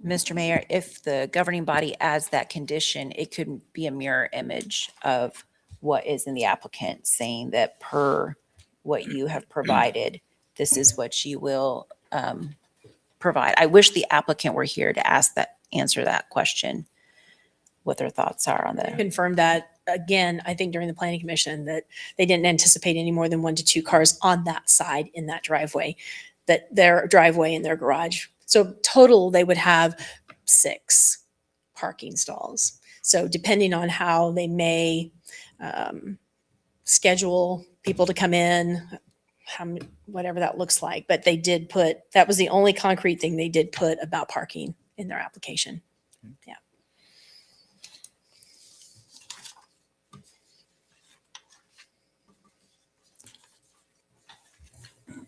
Mr. Mayor, if the governing body adds that condition, it could be a mirror image of what is in the applicant, saying that per what you have provided, this is what you will provide. I wish the applicant were here to answer that question, what their thoughts are on that. Confirmed that again, I think during the planning commission, that they didn't anticipate any more than 1 to 2 cars on that side in that driveway, that their driveway and their garage. So total, they would have 6 parking stalls. So depending on how they may schedule people to come in, whatever that looks like. But they did put, that was the only concrete thing they did put about parking in their application. Yeah.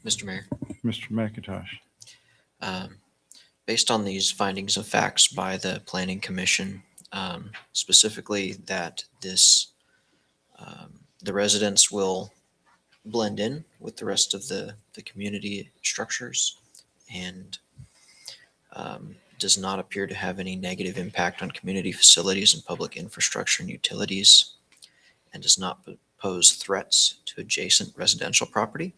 Mr. Mayor, Mr. McIntosh. based on these findings of facts by the Planning Commission, specifically that the residents will blend in with the rest of the community structures and does not appear to have any negative impact on community facilities and public infrastructure and utilities, and does not pose threats to adjacent residential property.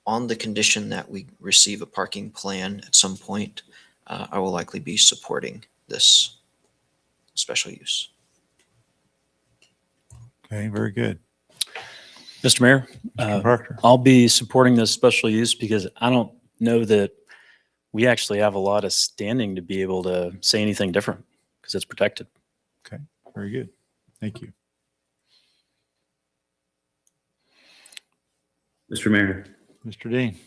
On the condition that we receive a parking plan at some point, I will likely be supporting this special use. Okay, very good. Mr. Mayor, Mr. Proctor. I'll be supporting this special use because I don't know that we actually have a lot of standing to be able to say anything different because it's protected. Okay, very good. Thank you. Mr. Mayor, Mr. Dean.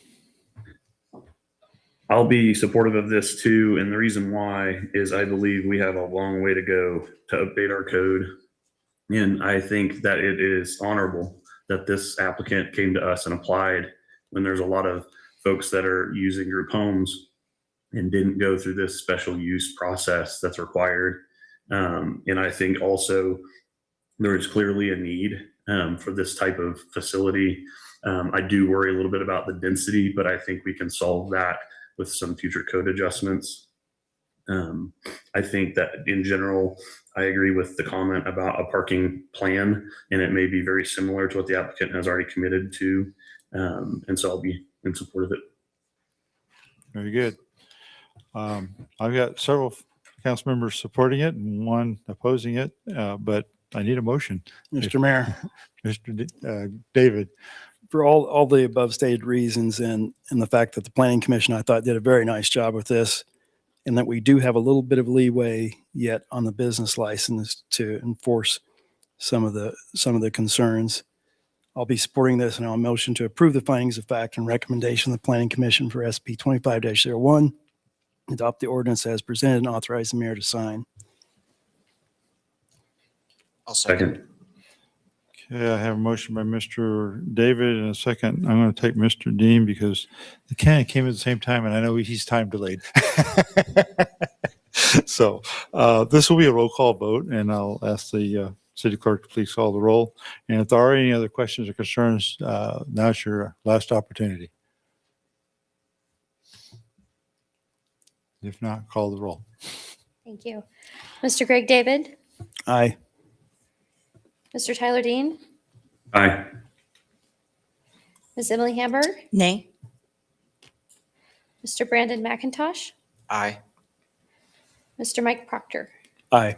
I'll be supportive of this too. And the reason why is I believe we have a long way to go to update our code. And I think that it is honorable that this applicant came to us and applied when there's a lot of folks that are using group homes and didn't go through this special use process that's required. And I think also there is clearly a need for this type of facility. I do worry a little bit about the density, but I think we can solve that with some future code adjustments. I think that in general, I agree with the comment about a parking plan, and it may be very similar to what the applicant has already committed to. And so I'll be in support of it. Very good. I've got several council members supporting it and one opposing it, but I need a motion. Mr. Mayor, Mr. David. for all the above stated reasons and the fact that the Planning Commission, I thought, did a very nice job with this, and that we do have a little bit of leeway yet on the business license to enforce some of the concerns. I'll be supporting this, and I'll motion to approve the findings of fact and recommendation of the Planning Commission for SP 25-01, adopt the ordinance as presented, and authorize the mayor to sign. I'll second. Okay, I have a motion by Mr. David and a second. I'm going to take Mr. Dean because the can came at the same time and I know he's time delayed. So this will be a roll call vote and I'll ask the city clerk to please call the roll. And if there are any other questions or concerns, now's your last opportunity. If not, call the roll. Thank you. Mr. Greg David, Aye. Mr. Tyler Dean, Aye. Ms. Emily Hamburg, Nay. Mr. Brandon McIntosh, Aye. Mr. Mike Proctor. Aye.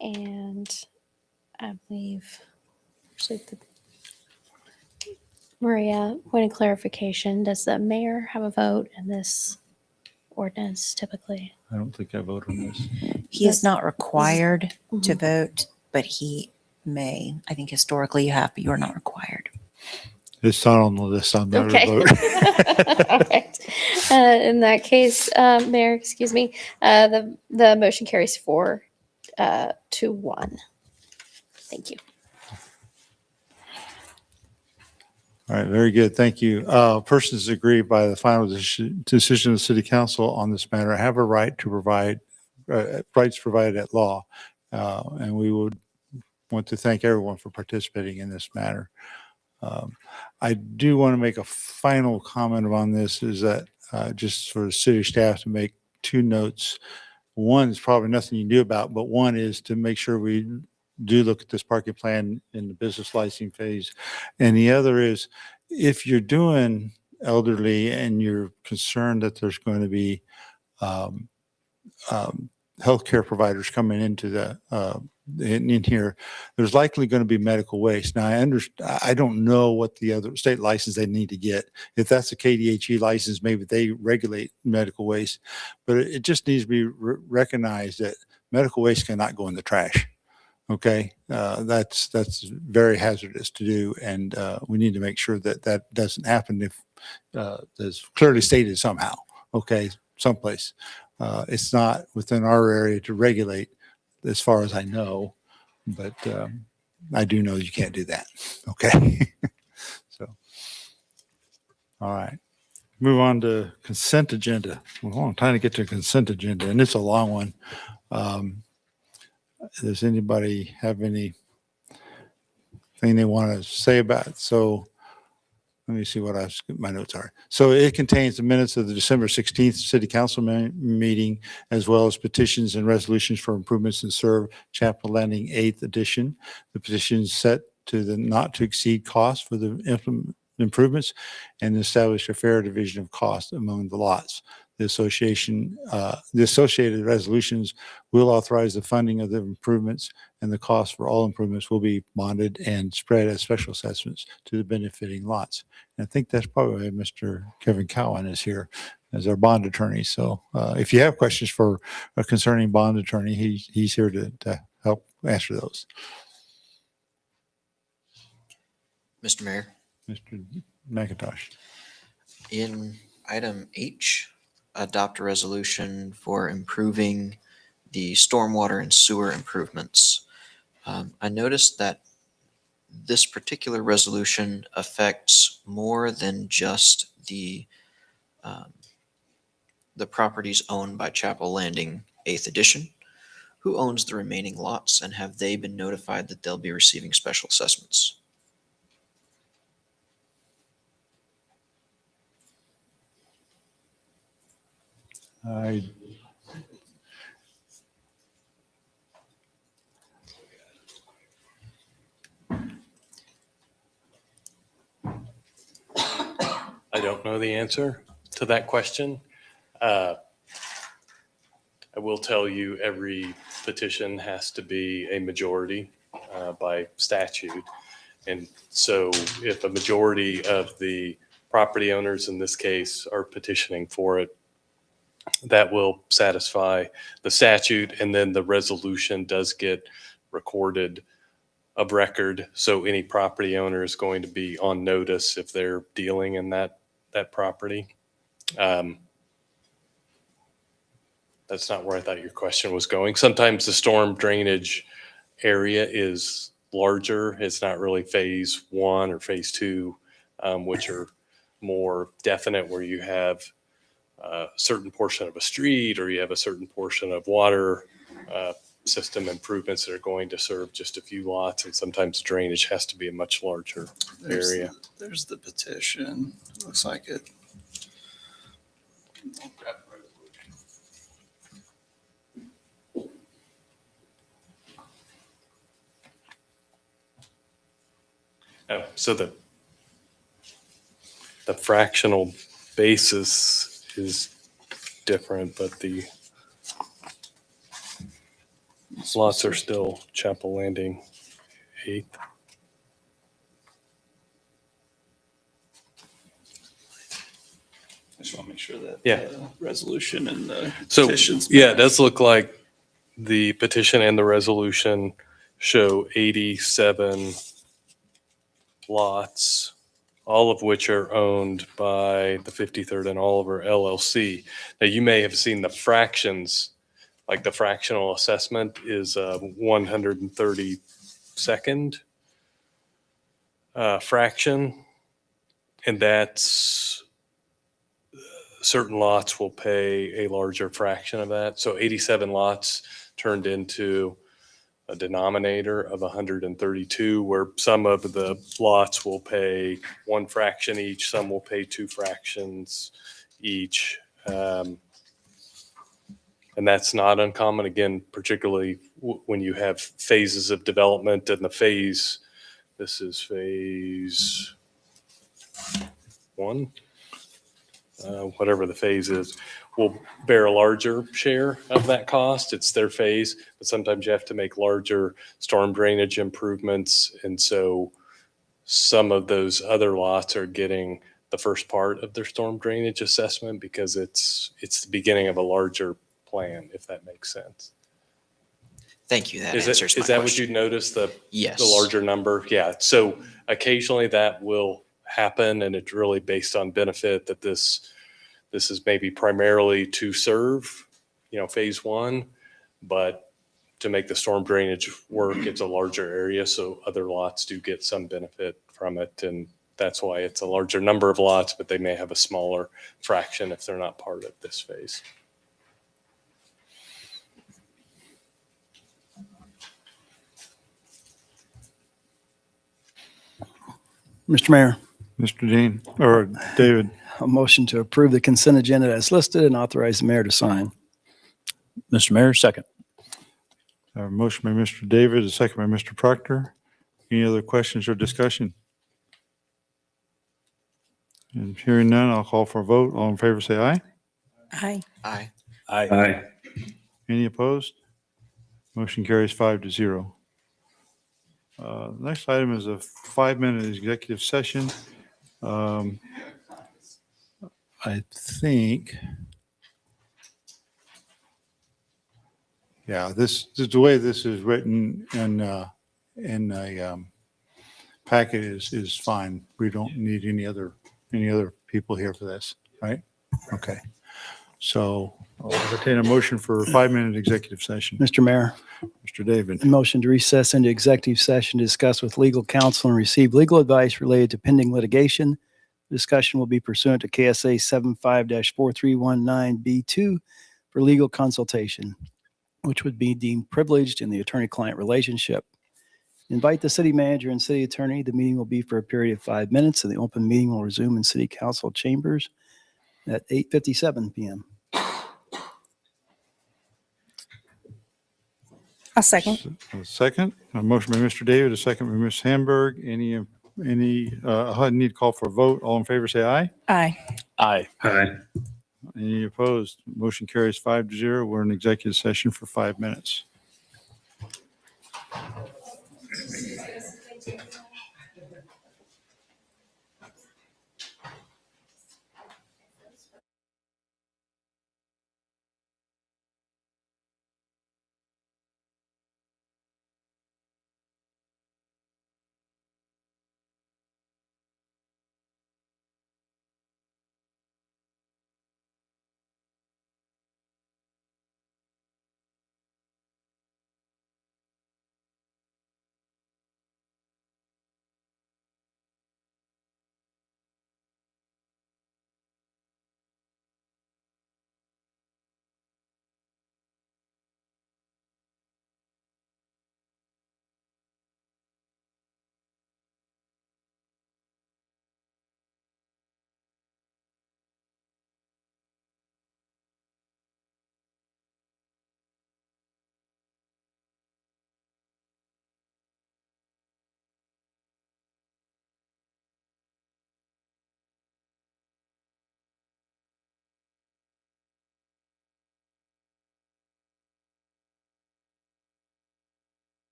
And I believe, actually, Maria, point of clarification, does the mayor have a vote in this ordinance typically? I don't think I vote on this. He is not required to Mhm. vote, but he may. I think historically you have, but you are not required. It's not on the list. I'm not Okay. going to vote. All right. In that case, Mayor, excuse me, the motion carries 4-1. Thank you. All right, very good. Thank you. Persons aggrieved by the final decision of the city council on this matter have a right to provide rights provided at law. And we would want to thank everyone for participating in this matter. I do want to make a final comment on this is that just for the city staff to make 2 notes. One is probably nothing you can do about, but one is to make sure we do look at this parking plan in the business licensing phase. And the other is if you're doing elderly and you're concerned that there's going to be healthcare providers coming into the in here, there's likely going to be medical waste. Now, I don't know what the other state license they need to get. If that's a KDHE license, maybe they regulate medical waste, but it just needs to be recognized that medical waste cannot go in the trash. Okay, that's very hazardous to do, and we need to make sure that that doesn't happen if it's clearly stated somehow. Okay, someplace. It's not within our area to regulate, as far as I know, but I do know you can't do that. Okay, so all right, move on to consent agenda. Well, I'm trying to get to consent agenda, and it's a long one. Does anybody have anything they want to say about it? So let me see what my notes are. So it contains the minutes of the December 16th City Council meeting, as well as petitions and resolutions for improvements in Serve Chapel Landing 8th edition. The petitions set to the not to exceed cost for the improvements and establish a fair division of cost among the lots. The associated resolutions will authorize the funding of the improvements, and the cost for all improvements will be bonded and spread as special assessments to the benefiting lots. And I think that's probably why Mr. Kevin Cowan is here as our bond attorney. So if you have questions for a concerning bond attorney, he's here to help answer those. Mr. Mayor, Mr. McIntosh. in item H, adopt a resolution for improving the stormwater and sewer improvements. I noticed that this particular resolution affects more than just the properties owned by Chapel Landing 8th edition. Who owns the remaining lots, and have they been notified that they'll be receiving special assessments? I don't know the answer to that question. I will tell you every petition has to be a majority by statute. And so if a majority of the property owners in this case are petitioning for it, that will satisfy the statute. And then the resolution does get recorded of record. So any property owner is going to be on notice if they're dealing in that property. That's not where I thought your question was going. Sometimes the storm drainage area is larger. It's not really phase 1 or phase 2, which are more definite, where you have a certain portion of a street or you have a certain portion of water system improvements that are going to serve just a few lots. And sometimes drainage has to be a much larger area. There's the petition. Looks like it. Oh, so the fractional basis is different, but the lots are still Chapel Landing 8th. I just want to make sure that Yeah. the resolution and the So, petitions. yeah, it does look like the petition and the resolution show 87 lots, all of which are owned by the 53rd and Oliver LLC. Now, you may have seen the fractions, like the fractional assessment is 132nd fraction, and that's certain lots will pay a larger fraction of that. So 87 lots turned into a denominator of 132, where some of the lots will pay one fraction each, some will pay two fractions each. And that's not uncommon, again, particularly when you have phases of development, and this is phase 1, whatever the phase is, will bear a larger share of that cost. It's their phase, but sometimes you have to make larger storm drainage improvements. And so some of those other lots are getting the first part of their storm drainage assessment because it's the beginning of a larger plan, if that makes sense. Thank you. That Is answers my that what question. you noticed, the Yes. larger number? Yeah. So occasionally that will happen, and it's really based on benefit that this is maybe primarily to serve, phase 1, but to make the storm drainage work, it's a larger area, so other lots do get some benefit from it, and that's why it's a larger number of lots, but they may have a smaller fraction if they're not part of this phase. Mr. Mayor, Mr. Dean, or David, a motion to approve the consent agenda as listed and authorize the mayor to sign. Mr. Mayor, second. a motion by Mr. David, a second by Mr. Proctor. Any other questions or discussion? And hearing none, I'll call for a vote. All in favor, say aye. Aye. Aye. Aye. Any opposed? Motion carries 5-0. Next item is a 5-minute executive session. I think, yeah, the way this is written in a packet is fine. We don't need any other people here for this, right? Okay. So I'll entertain a motion for a 5-minute executive session. Mr. Mayor, Mr. David. a motion to recess into executive session to discuss with legal counsel and receive legal advice related to pending litigation. Discussion will be pursuant to KSA 75-4319B2 for legal consultation, which would be deemed privileged in the attorney-client relationship. Invite the city manager and city attorney. The meeting will be for a period of 5 minutes, and the open meeting will resume in city council chambers at 8:57 p.m. A second. A second, a motion by Mr. David, a second by Ms. Hamburg. I need to call for a vote. All in favor, say aye. Aye. Aye. Aye. Any opposed? Motion carries 5-0. We're in executive session for 5 minutes.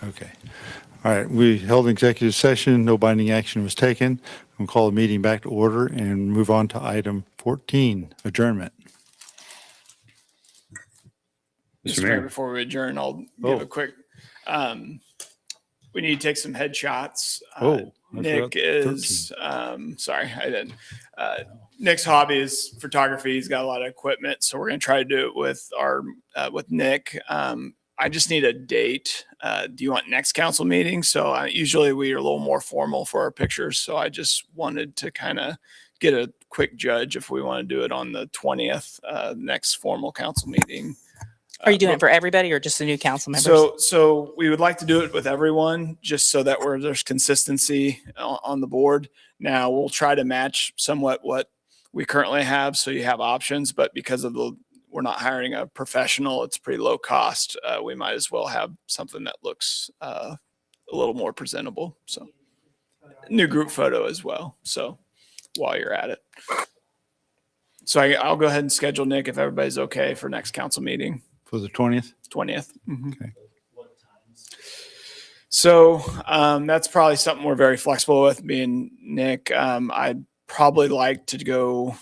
Okay. All right, we held an executive session, no binding action was taken. We'll call the meeting back to order and move on to item 14, adjournment. Mr. Mayor, before we adjourn, I'll give Oh. a quick, we need to take some headshots. Oh, I Nick forgot is, sorry, I didn't. Nick's hobby is photography. He's got a lot of equipment, so we're gonna try to do it with with Nick. I just need a date. Do you want next council meeting? So usually we are a little more formal for our pictures. So I just wanted to kind of get a quick judge if we want to do it on the 20th, next formal council meeting. Are you doing it for everybody or just the new council members? So we would like to do it with everyone, just so that there's consistency on the board. Now we'll try to match somewhat what we currently have, so you have options. But because of we're not hiring a professional, it's pretty low cost. We might as well have something that looks a little more presentable. So new group photo as well. So while you're at it, so I'll go ahead and schedule Nick if everybody's okay for next council meeting. For the 20th? 20th. Mm-hmm. Okay. So that's probably something we're very flexible with, me and Nick. I'd probably like to go,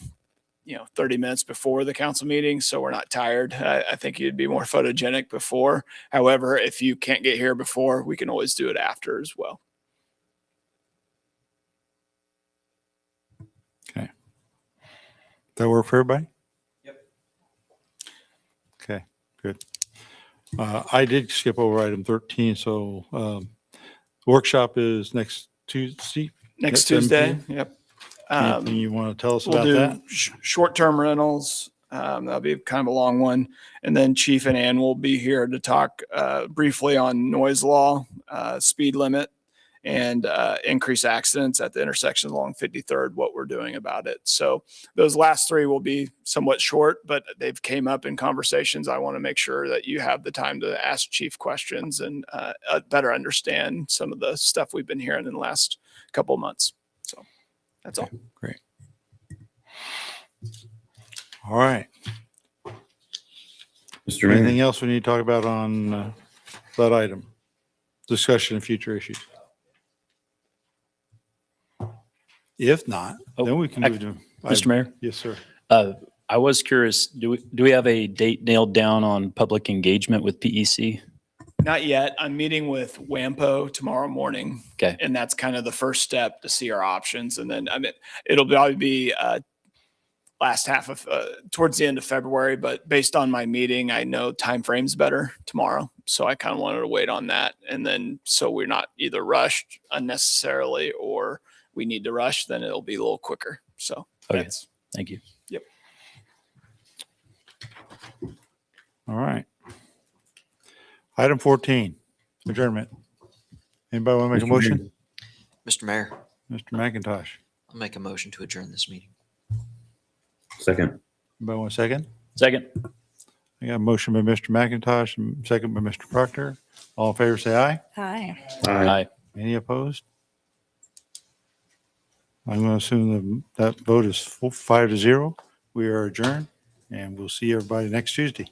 30 minutes before the council meeting, so we're not tired. I think you'd be more photogenic before. However, if you can't get here before, we can always do it after as well. Okay. That work for everybody? Yep. Okay, good. I did skip over item 13, so workshop is next Tuesday? Next at 7 Tuesday. p.m.? Yep. Anything you want to tell us We'll about do that? short-term rentals. That'll be kind of a long one. And then Chief and Ann will be here to talk briefly on noise law, speed limit, and increased accidents at the intersections along 53rd, what we're doing about it. So those last three will be somewhat short, but they've came up in conversations. I want to make sure that you have the time to ask Chief questions and better understand some of the stuff we've been hearing in the last couple of months. So that's all. Great. All right. Mr. Mayor. Anything else we need to talk about on that item? Discussion of future issues. If not, then we can move to. Mr. Mayor, Yes, sir. I was curious, do we have a date nailed down on public engagement with PEC? Not yet. I'm meeting with WAMPO tomorrow morning. Okay. And that's kind of the first step to see our options. And then, it'll probably be last half of, towards the end of February, but based on my meeting, I know timeframe's better tomorrow. So I kind of wanted to wait on that. And then, so we're not either rushed unnecessarily or we need to rush, then it'll be a little quicker. So Okay. Thank you. Yep. All right. Item 14, adjournment. Anybody want to make a Mr. motion? Mr. Mayor, Mr. McIntosh. I'll make a motion to adjourn this meeting. Second. Anybody want a second? Second. I got a motion by Mr. McIntosh and second by Mr. Proctor. All in favor, say aye. Hi. Aye. Any opposed? I'm going to assume that vote is 5-0. We are adjourned and we'll see everybody next Tuesday.